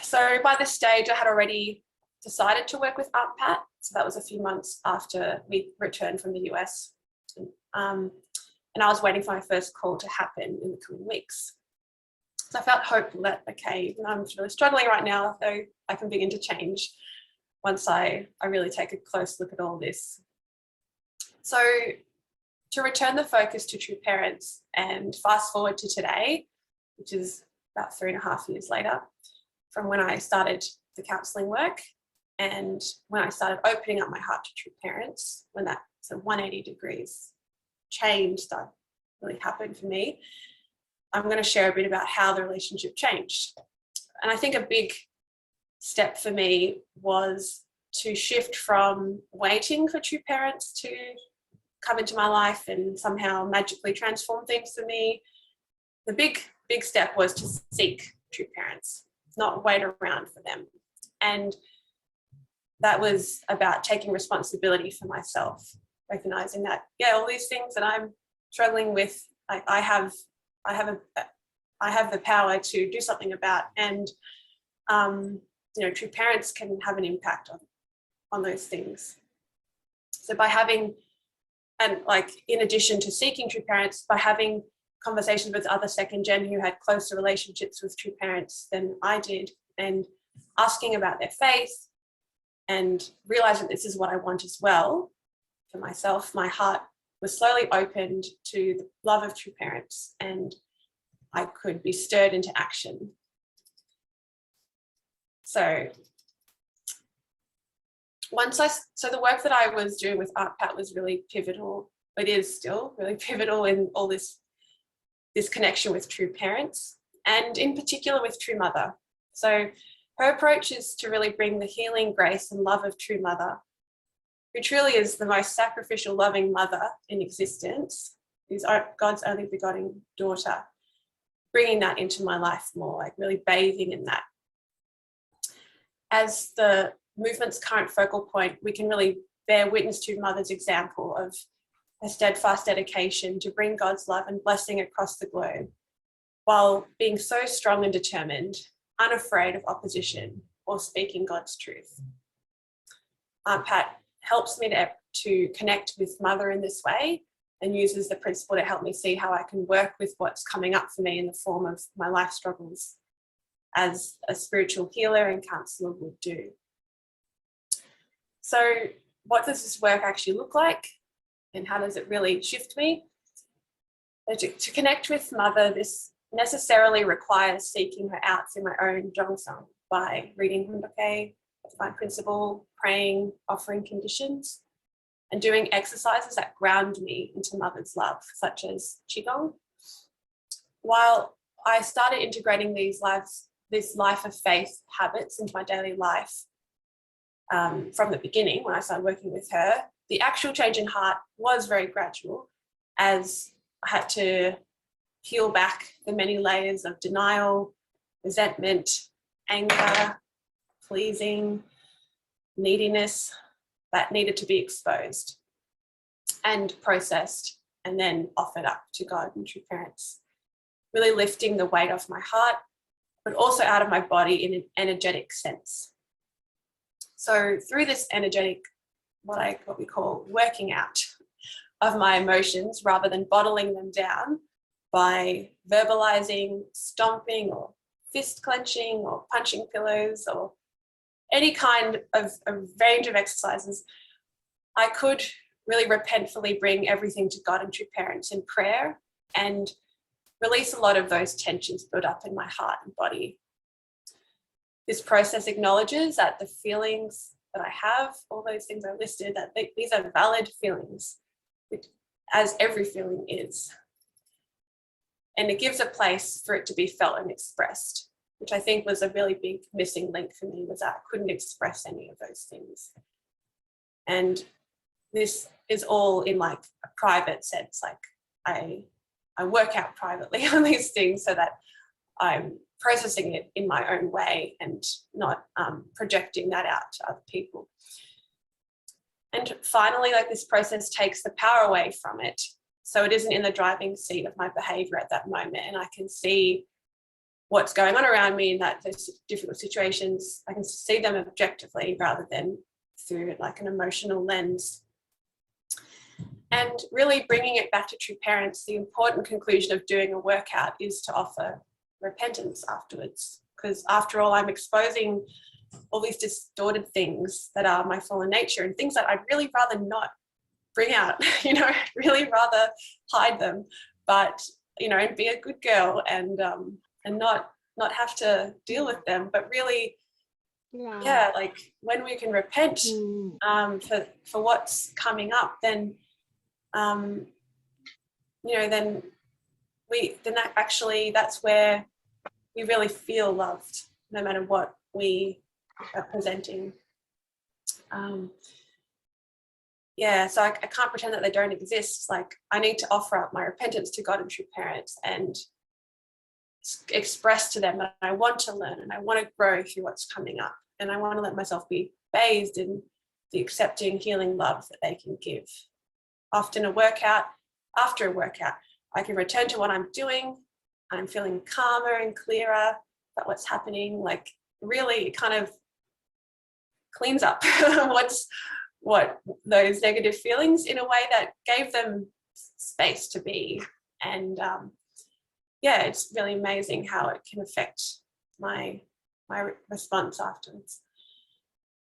So by this stage, I had already decided to work with Aunt Pat. So that was a few months after we returned from the US. And I was waiting for my first call to happen in the coming weeks. So I felt hopeful that, okay, even though I'm really struggling right now, though, I can begin to change once I really take a close look at all this. So to return the focus to true parents and fast forward to today, which is about 3.5 years later from when I started the counselling work and when I started opening up my heart to true parents, when that 180 degrees change that really happened for me, I'm going to share a bit about how the relationship changed. And I think a big step for me was to shift from waiting for true parents to come into my life and somehow magically transform things for me. The big step was to seek true parents, not wait around for them. And that was about taking responsibility for myself, recognizing that, all these things that I'm struggling with, I have the power to do something about, and true parents can have an impact on those things. So by having, and like in addition to seeking true parents, by having conversations with other second gen who had closer relationships with true parents than I did, and asking about their faith, and realizing this is what I want as well for myself, my heart was slowly opened to the love of true parents, and I could be stirred into action. So so the work that I was doing with Aunt Pat was really pivotal. It is still really pivotal in all this connection with true parents, and in particular with true mother. So her approach is to really bring the healing grace and love of true mother, who truly is the most sacrificial, loving mother in existence, who's God's only begotten daughter, bringing that into my life more, like really bathing in that. As the movement's current focal point, we can really bear witness to Mother's example of a steadfast dedication to bring God's love and blessing across the globe, while being so strong and determined, unafraid of opposition or speaking God's truth. Aunt Pat helps me to connect with Mother in this way, and uses the principle to help me see how I can work with what's coming up for me in the form of my life struggles, as a spiritual healer and counsellor would do. So what does this work actually look like, and how does it really shift me? To connect with Mother, this necessarily requires seeking her out through my own Jongsang by reading Hundoke, Divine Principle, praying, offering conditions, and doing exercises that ground me into Mother's love, such as Qigong. While I started integrating this life of faith habits into my daily life from the beginning, when I started working with her, the actual change in heart was very gradual, as I had to peel back the many layers of denial, resentment, anger, pleasing, neediness that needed to be exposed and processed, and then offered up to God and true parents, really lifting the weight off my heart, but also out of my body in an energetic sense. So through this energetic, what we call working out of my emotions, rather than bottling them down by verbalizing, stomping, or fist clenching, or punching pillows, or any kind of a range of exercises, I could really repentfully bring everything to God and true parents in prayer, and release a lot of those tensions built up in my heart and body. This process acknowledges that the feelings that I have, all those things I listed, that these are valid feelings, as every feeling is. And it gives a place for it to be felt and expressed, which I think was a really big missing link for me, was that I couldn't express any of those things. And this is all in like a private sense, like I work out privately on these things so that I'm processing it in my own way and not projecting that out to other people. And finally, like, this process takes the power away from it. So it isn't in the driving seat of my behavior at that moment, and I can see what's going on around me in those difficult situations. I can see them objectively rather than through like an emotional lens. And really bringing it back to true parents, the important conclusion of doing a workout is to offer repentance afterwards, because after all, I'm exposing all these distorted things that are my fallen nature, and things that I'd really rather not bring out, really rather hide them, but, and be a good girl and not have to deal with them, but really, yeah, like when we can repent for what's coming up, then that's where we really feel loved, no matter what we are presenting. So I can't pretend that they don't exist. Like, I need to offer up my repentance to God and true parents and express to them that I want to learn and I want to grow through what's coming up, and I want to let myself be bathed in the accepting, healing love that they can give. Often after a workout, I can return to what I'm doing. I'm feeling calmer and clearer about what's happening. Like, really, it kind of cleans up what those negative feelings in a way that gave them space to be. And it's really amazing how it can affect my response afterwards.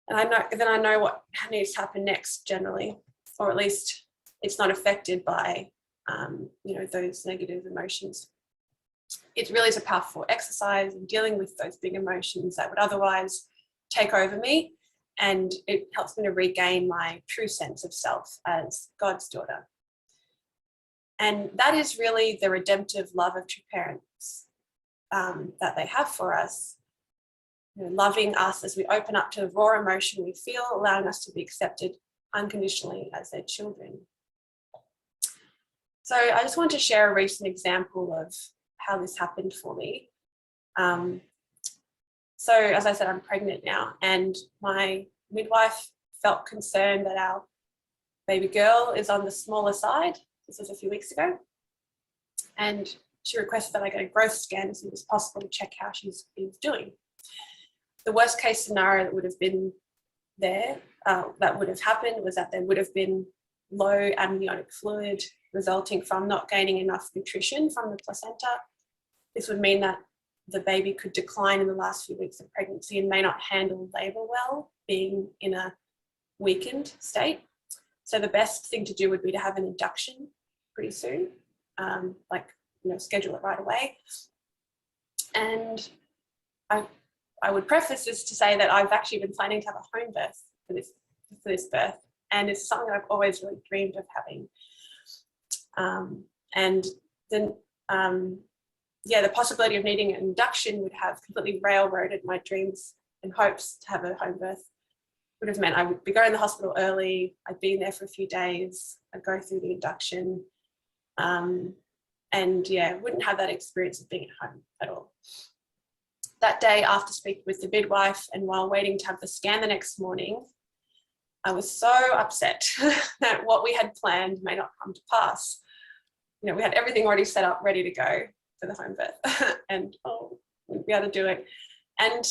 And I know what needs to happen next generally, or at least it's not affected by those negative emotions. it really is a powerful exercise in dealing with those big emotions that would otherwise take over me. And it helps me to regain my true sense of self as God's daughter. And that is really the redemptive love of true parents that they have for us. You know, loving us as we open up to the raw emotion we feel, allowing us to be accepted unconditionally as their children. So I just want to share a recent example of how this happened for me. So as I said, I'm pregnant now, and my midwife felt concerned that our baby girl is on the smaller side. This was a few weeks ago. And she requested that I get a growth scan as soon as possible to check how she's doing. The worst case scenario that would have been there, that would have happened, was that there would have been low amniotic fluid resulting from not gaining enough nutrition from the placenta. This would mean that the baby could decline in the last few weeks of pregnancy and may not handle labour well, being in a weakened state. So the best thing to do would be to have an induction pretty soon, schedule it right away. And I would preface this to say that I've actually been planning to have a home birth for this birth, and it's something I've always really dreamed of having. And then the possibility of needing an induction would have completely railroaded my dreams and hopes to have a home birth. Would have meant I would be going to the hospital early, I'd be in there for a few days, I'd go through the induction, wouldn't have that experience of being at home at all. That day, after speaking with the midwife and while waiting to have the scan the next morning, I was so upset that what we had planned may not come to pass. You know, we had everything already set up, ready to go for the home birth, and we'd be able to do it. And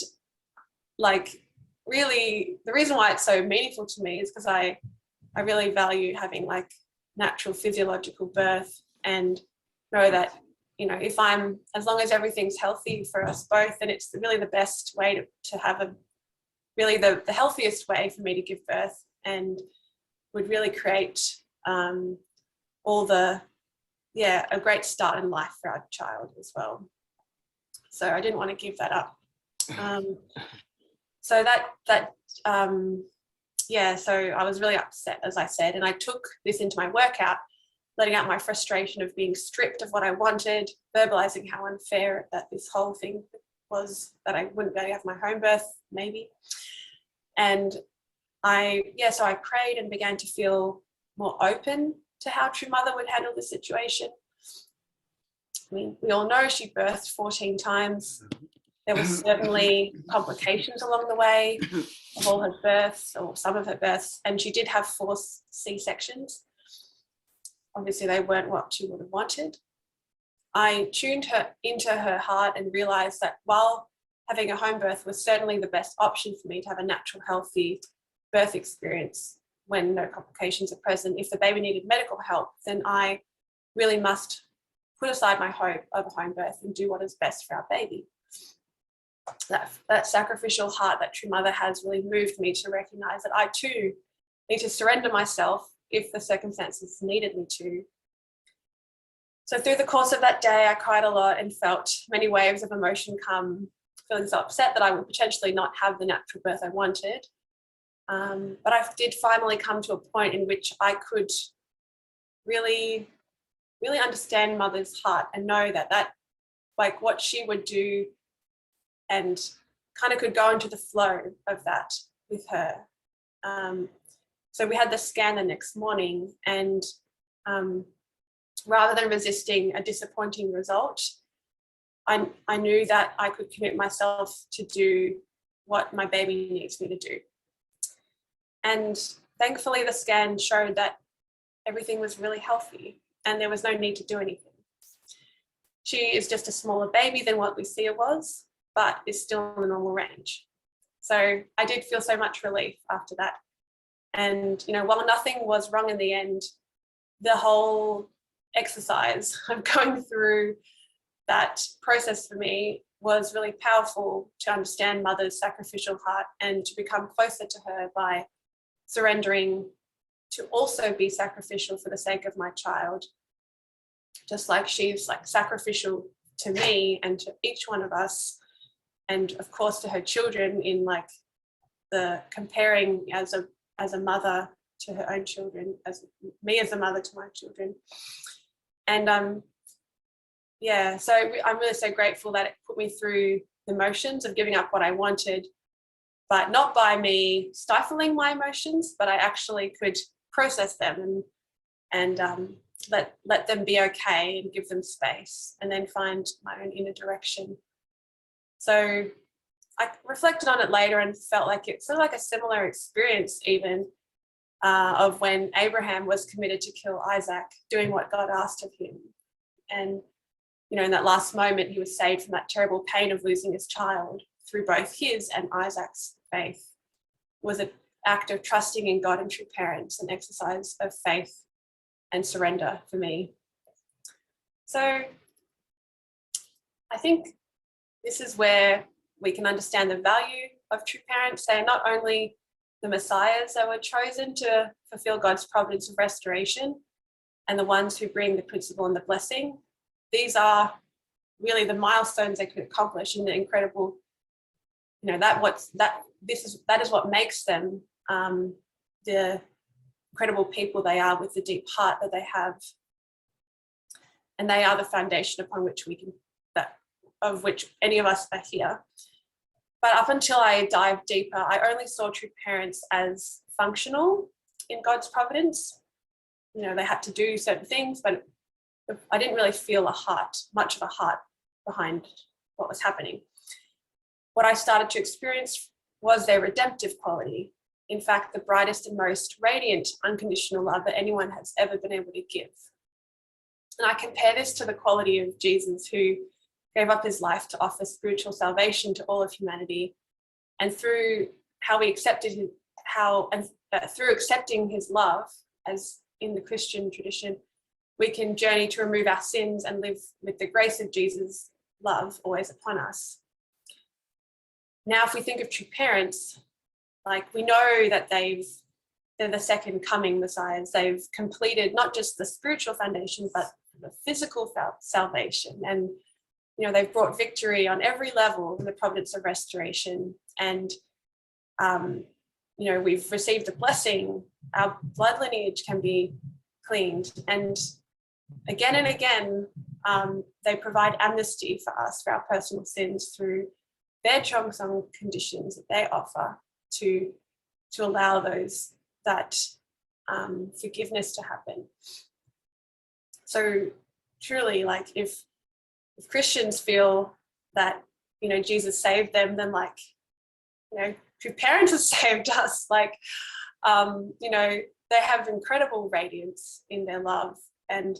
really, the reason why it's so meaningful to me is because I really value having natural physiological birth, and know that, you know, as long as everything's healthy for us both, then it's really the best way to have the healthiest way for me to give birth, and would really create a great start in life for our child as well. So I didn't want to give that up. So I was really upset, as I said, and I took this into my workout, letting out my frustration of being stripped of what I wanted, verbalizing how unfair that this whole thing was, that I wouldn't be able to have my home birth, maybe. And so I prayed and began to feel more open to how True Mother would handle the situation. I mean, we all know she birthed 14 times. There were certainly complications along the way of all her births, or some of her births, and she did have 4 C-sections. Obviously, they weren't what she would have wanted. I tuned her into her heart and realized that while having a home birth was certainly the best option for me to have a natural, healthy birth experience when no complications are present, if the baby needed medical help, then I really must put aside my hope of a home birth and do what is best for our baby. That sacrificial heart that True Mother has really moved me to recognize that I too need to surrender myself if the circumstances needed me to. So through the course of that day, I cried a lot and felt many waves of emotion come, feeling so upset that I would potentially not have the natural birth I wanted. But I did finally come to a point in which I could really, really understand Mother's heart and know that what she would do, and kind of could go into the flow of that with her. So we had the scan the next morning, and rather than resisting a disappointing result, I knew that I could commit myself to do what my baby needs me to do. And thankfully the scan showed that everything was really healthy and there was no need to do anything. She is just a smaller baby than what Lucia was, but is still in the normal range. So I did feel so much relief after that. And, you know, while nothing was wrong in the end, the whole exercise of going through that process for me was really powerful to understand Mother's sacrificial heart and to become closer to her by surrendering to also be sacrificial for the sake of my child, just like she's sacrificial to me and to each one of us, and of course to her children, in like the comparing as a mother to her own children, as me as a mother to my children. And yeah, so I'm really so grateful that it put me through the motions of giving up what I wanted, but not by me stifling my emotions, but I actually could process them and let them be okay and give them space, and then find my own inner direction. So I reflected on it later and felt like it's sort of like a similar experience even of when Abraham was committed to kill Isaac, doing what God asked of him. And, you know, in that last moment, he was saved from that terrible pain of losing his child through both his and Isaac's faith. It was an act of trusting in God and true parents, an exercise of faith and surrender for me. So I think this is where we can understand the value of true parents. They are not only the messiahs that were chosen to fulfill God's providence of restoration and the ones who bring the principle and the blessing. These are really the milestones they could accomplish, and the incredible, you know, that is what makes them the incredible people they are, with the deep heart that they have. And they are the foundation upon which of which any of us are here. But up until I dived deeper, I only saw true parents as functional in God's providence. You know, they had to do certain things, but I didn't really feel much of a heart behind what was happening. What I started to experience was their redemptive quality. In fact, the brightest and most radiant unconditional love that anyone has ever been able to give. And I compare this to the quality of Jesus, who gave up his life to offer spiritual salvation to all of humanity. And through through accepting his love, as in the Christian tradition, we can journey to remove our sins and live with the grace of Jesus' love always upon us. Now, if we think of true parents, like, we know that they're the second coming messiahs. They've completed not just the spiritual foundation, but the physical salvation. And, you know, they've brought victory on every level in the providence of restoration. And, you know, we've received the blessing. Our blood lineage can be cleaned. And again, they provide amnesty for us, for our personal sins, through their Chongsong conditions that they offer to allow that forgiveness to happen. So truly, like, if Christians feel that, you know, Jesus saved them, then, like, you know, true parents have saved us. Like, you know, they have incredible radiance in their love and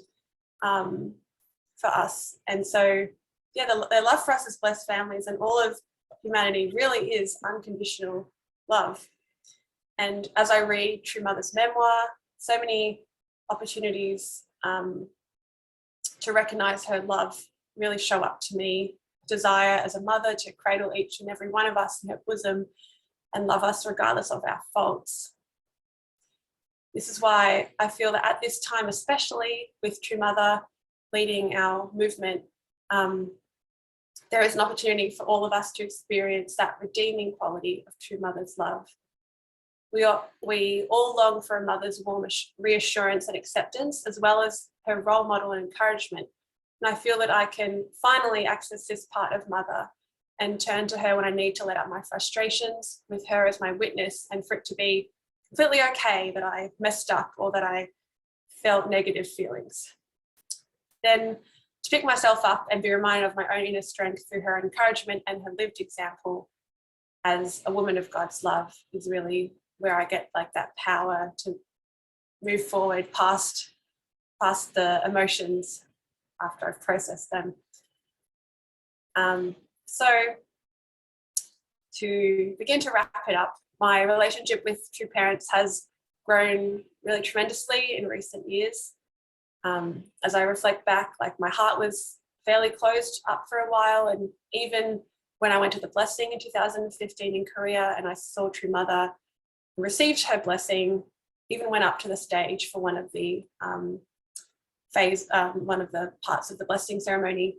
for us. And so, yeah, their love for us as blessed families and all of humanity really is unconditional love. And as I read True Mother's memoir, so many opportunities to recognize her love really show up to me. Desire as a mother to cradle each and every one of us in her bosom and love us regardless of our faults. This is why I feel that at this time, especially with True Mother leading our movement, there is an opportunity for all of us to experience that redeeming quality of True Mother's love. We all long for a mother's warm reassurance and acceptance, as well as her role model and encouragement. And I feel that I can finally access this part of Mother and turn to her when I need to let out my frustrations, with her as my witness, and for it to be completely okay that I messed up or that I felt negative feelings. Then to pick myself up and be reminded of my own inner strength through her encouragement and her lived example as a woman of God's love is really where I get, like, that power to move forward past the emotions after I've processed them. So to begin to wrap it up, my relationship with true parents has grown really tremendously in recent years. As I reflect back, like, my heart was fairly closed up for a while, and even when I went to the blessing in 2015 in Korea and I saw True Mother, received her blessing, even went up to the stage for one of the parts of the blessing ceremony,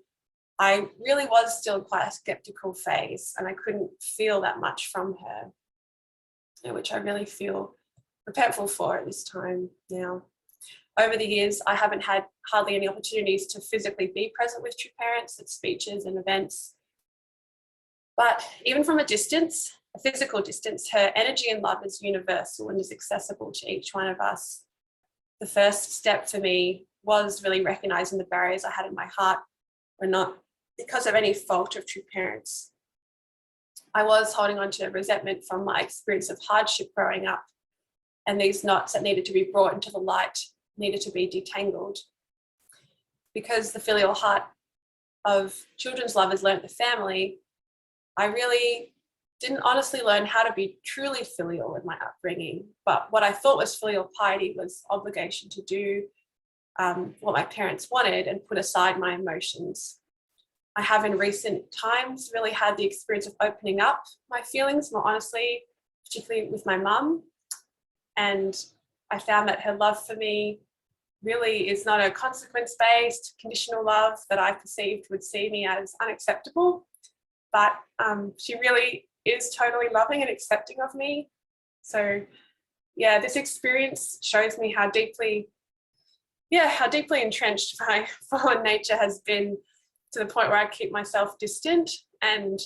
I really was still in quite a skeptical phase, and I couldn't feel that much from her, which I really feel regretful for at this time now. Over the years, I haven't had hardly any opportunities to physically be present with true parents at speeches and events. But even from a distance, a physical distance, her energy and love is universal and is accessible to each one of us. The first step for me was really recognizing the barriers I had in my heart were not because of any fault of true parents. I was holding on to resentment from my experience of hardship growing up, and these knots that needed to be brought into the light needed to be detangled. Because the filial heart of children's love has learnt the family, I really didn't honestly learn how to be truly filial in my upbringing. But what I thought was filial piety was obligation to do what my parents wanted and put aside my emotions. I have in recent times really had the experience of opening up my feelings more honestly, particularly with my mum. And I found that her love for me really is not a consequence-based, conditional love that I perceived would see me as unacceptable, but she really is totally loving and accepting of me. So yeah, this experience shows me how deeply entrenched my fallen nature has been, to the point where I keep myself distant, and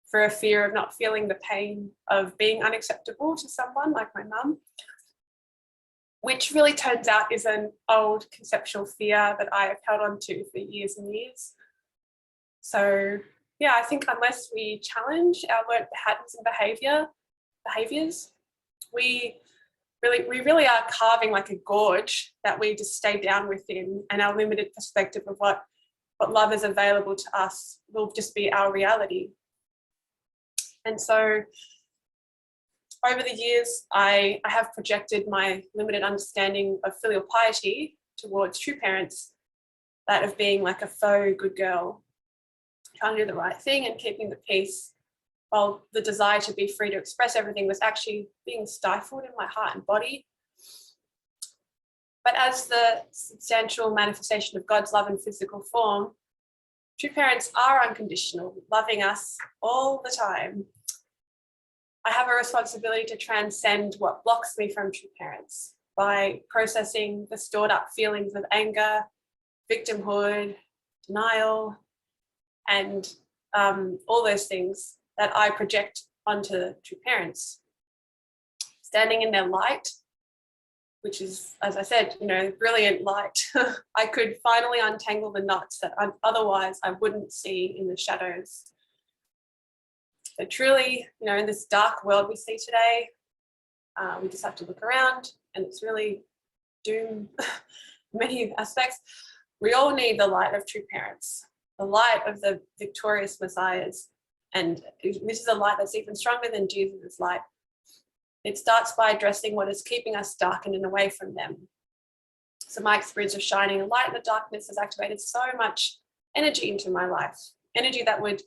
for a fear of not feeling the pain of being unacceptable to someone like my mum, which really turns out is an old conceptual fear that I have held on to for years and years. So yeah, I think unless we challenge our learned patterns and behaviors, we really are carving like a gorge that we just stay down within, and our limited perspective of what love is available to us will just be our reality. And so over the years, I have projected my limited understanding of filial piety towards true parents, that of being like a faux good girl, trying to do the right thing and keeping the peace, while the desire to be free to express everything was actually being stifled in my heart and body. But as the substantial manifestation of God's love in physical form, true parents are unconditional, loving us all the time. I have a responsibility to transcend what blocks me from true parents by processing the stored up feelings of anger, victimhood, denial, and all those things that I project onto true parents. Standing in their light, which is, as I said, brilliant light, I could finally untangle the knots that otherwise I wouldn't see in the shadows. So truly, in this dark world we see today, we just have to look around, and it's really doom many aspects. We all need the light of true parents, the light of the victorious messiahs. And this is a light that's even stronger than Jesus' light. It starts by addressing what is keeping us darkened and away from them. So my experience of shining a light in the darkness has activated so much energy into my life, energy that would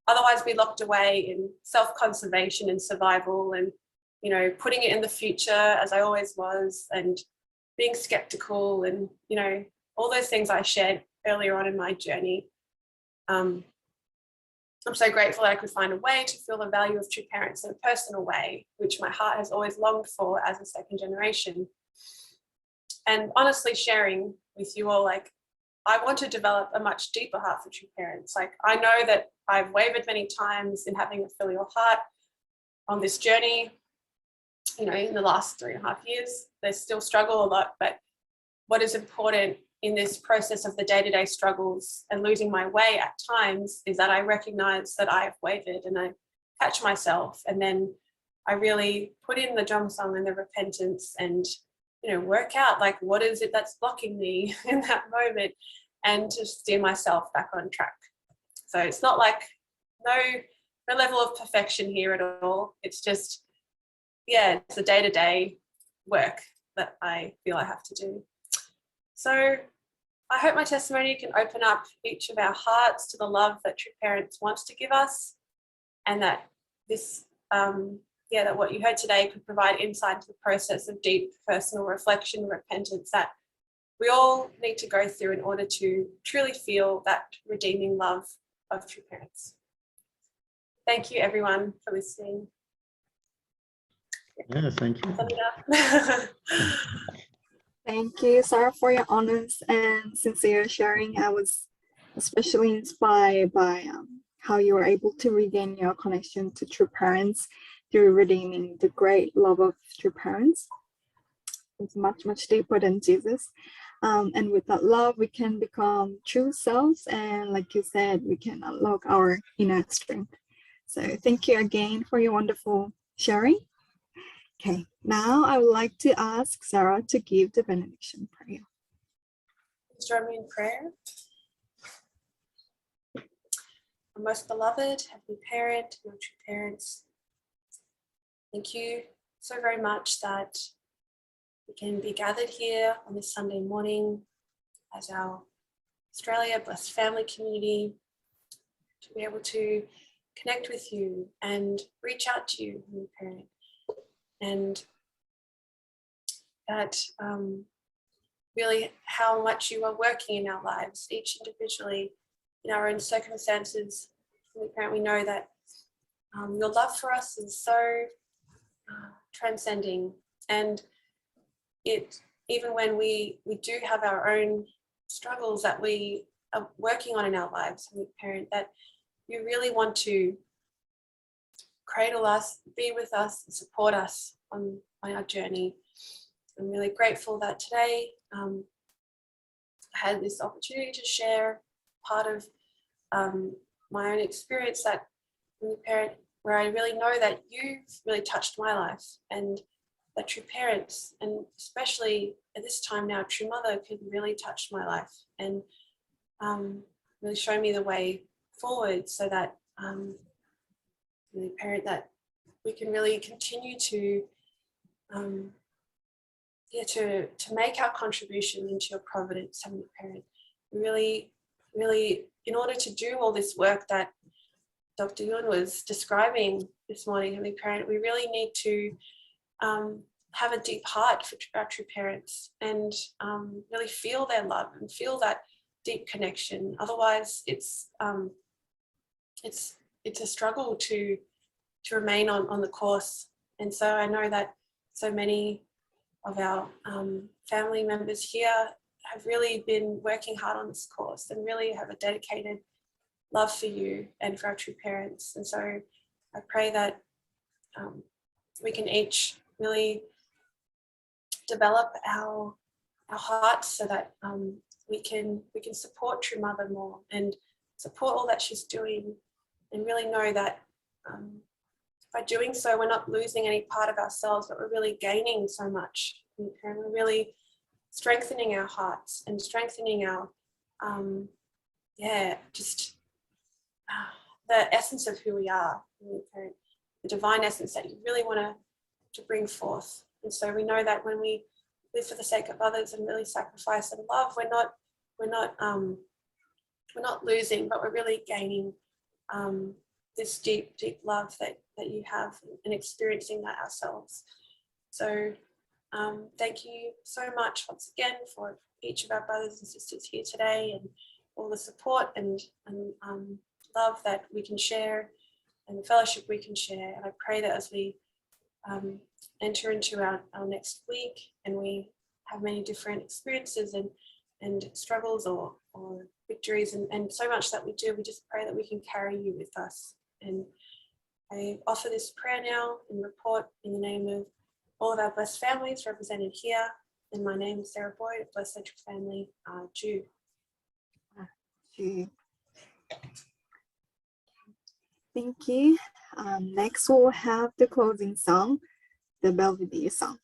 otherwise be locked away in self-conservation and survival, and putting it in the future as I always was, and being skeptical, and all those things I shared earlier on in my journey. I'm so grateful that I could find a way to feel the value of true parents in a personal way, which my heart has always longed for as a second generation. And honestly sharing with you all, I want to develop a much deeper heart for true parents. I know that I've wavered many times in having a filial heart on this journey, in the last 3.5 years. There's still struggle a lot, but what is important in this process of the day-to-day struggles and losing my way at times is that I recognize that I have wavered, and I catch myself, and then I really put in the drum song and the repentance, and work out what is it that's blocking me in that moment, and to steer myself back on track. So it's not no level of perfection here at all. It's just, it's a day-to-day work that I feel I have to do. So I hope my testimony can open up each of our hearts to the love that true parents want to give us, and that this, that what you heard today could provide insight into the process of deep personal reflection, repentance that we all need to go through in order to truly feel that redeeming love of true parents. Thank you, everyone, for listening. Yeah, thank you. Thank you, Sarah, for your honest and sincere sharing. I was especially inspired by how you were able to regain your connection to true parents through redeeming the great love of true parents. It's much, much deeper than Jesus. And with that love, we can become true selves. And like you said, we can unlock our inner strength. So thank you again for your wonderful sharing. Okay, now I would like to ask Sarah to give the benediction prayer. Please join me in prayer. Our most beloved Heavenly Parent, our true parents, thank you so very much that we can be gathered here on this Sunday morning as our Australia Blessed Family community to be able to connect with you and reach out to you, Heavenly Parent, and that really how much you are working in our lives, each individually, in our own circumstances. Heavenly Parent, we know that your love for us is so transcending, and it, even when we do have our own struggles that we are working on in our lives, Heavenly Parent, that you really want to cradle us, be with us, and support us on our journey. I'm really grateful that today I had this opportunity to share part of my own experience that Heavenly Parent, where I really know that you've really touched my life, and that true parents, and especially at this time now, true mother, could really touch my life and really show me the way forward, so that Heavenly Parent, that we can really continue to to make our contribution into your providence, Heavenly Parent. Really, in order to do all this work that Dr. Yun was describing this morning, Heavenly Parent, we really need to have a deep heart for our true parents, and really feel their love and feel that deep connection. Otherwise, it's a struggle to remain on the course. And so I know that so many of our family members here have really been working hard on this course and really have a dedicated love for you and for our true parents. And so I pray that we can each really develop our hearts so that we can support true mother more and support all that she's doing, and really know that by doing so, we're not losing any part of ourselves, but we're really gaining so much. And we're really strengthening our hearts and strengthening our, the essence of who we are, the divine essence that you really want to bring forth. And so we know that when we live for the sake of others and really sacrifice and love, we're not losing, but we're really gaining this deep, deep love that you have, and experiencing that ourselves. So thank you so much once again for each of our brothers and sisters here today, and all the support and love that we can share, and the fellowship we can share. And I pray that as we enter into our next week, and we have many different experiences and struggles or victories, and so much that we do, we just pray that we can carry you with us. And I offer this prayer now and report in the name of all of our blessed families represented here. And my name is Sarah Boyd of Blessed Central Family, Jew. Thank you. Next, we'll have the closing song, the Belvedere song.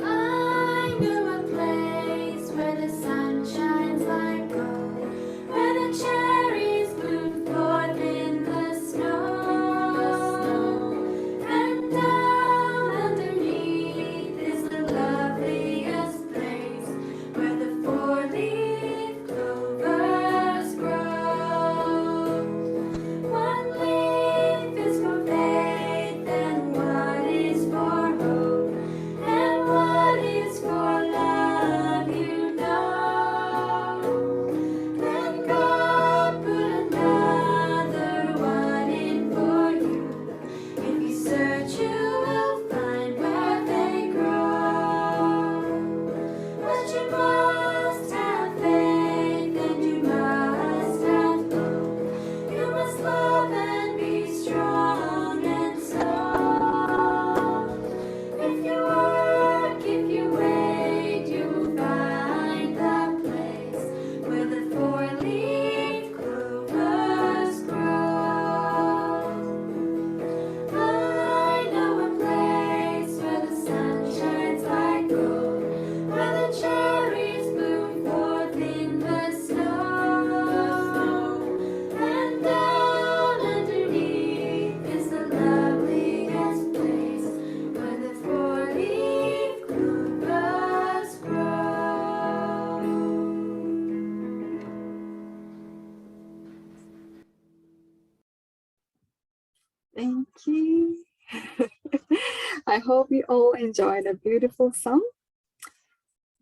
I knew a place where the sun shines like gold, where the cherries bloom forth in the snow, and down underneath is the loveliest place where I hope you all enjoyed a beautiful song.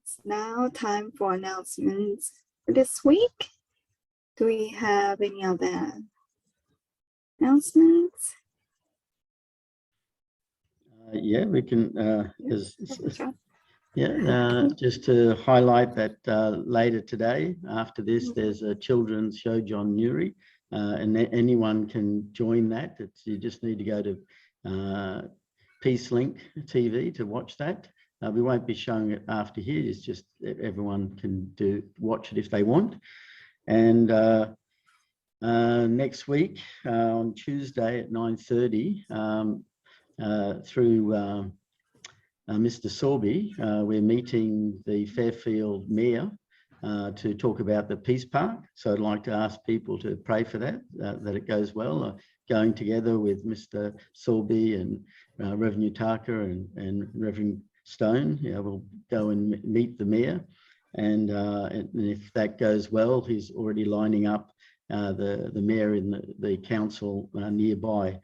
It's now time for announcements for this week. Do we have any other announcements? Yeah, we can. Just to highlight that later today, after this, there's a children's show, John Newry, and anyone can join that. You just need to go to Peace Link TV to watch that. We won't be showing it after here. It's just everyone can watch it if they want. And next week on Tuesday at 9:30, through Mr. Sorby, we're meeting the Fairfield Mayor to talk about the Peace Park. So I'd like to ask people to pray for that, that it goes well. Going together with Mr. Sorby and Reverend Utaka and Reverend Stone, we'll go and meet the Mayor. And if that goes well, he's already lining up the Mayor in the council nearby.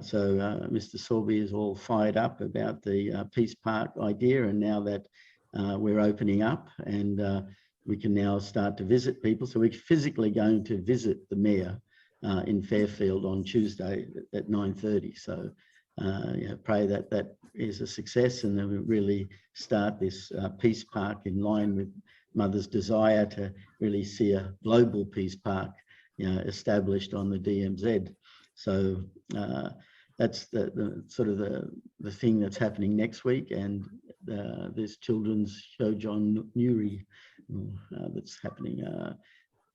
So Mr. Sorby is all fired up about the Peace Park idea, and now that we're opening up and we can now start to visit people. So we're physically going to visit the Mayor in Fairfield on Tuesday at 9:30. So pray that that is a success, and then we really start this Peace Park in line with Mother's desire to really see a global Peace Park established on the DMZ. So that's the sort of the thing that's happening next week. And this children's show, John Newry, that's happening.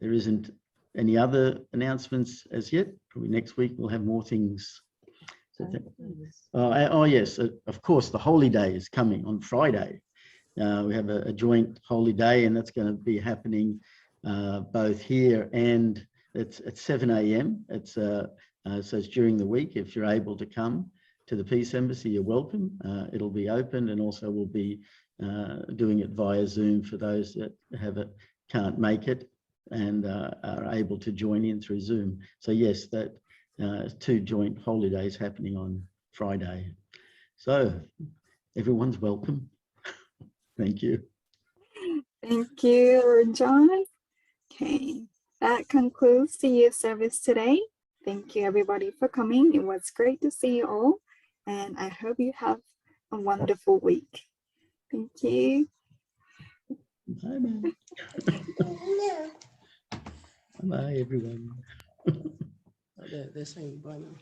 There isn't any other announcements as yet. Probably next week we'll have more things. Oh yes, of course, the Holy Day is coming on Friday. We have a joint Holy Day, and that's going to be happening both here and it's at 7 a.m. So it's during the week. If you're able to come to the Peace Embassy, you're welcome. It'll be open, and also we'll be doing it via Zoom for those that can't make it and are able to join in through Zoom. So yes, that 2 joint holidays happening on Friday. So everyone's welcome. Thank you. Thank you, John. Okay, that concludes the youth service today. Thank you everybody for coming. It was great to see you all, and I hope you have a wonderful week. Thank you. Bye-bye. Bye, everyone. They're saying bye now.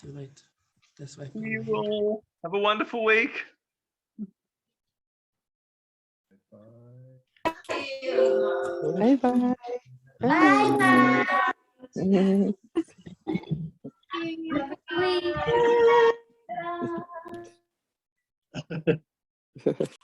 Too late. That's why. You all have a wonderful week. Bye-bye. Bye-bye. Bye.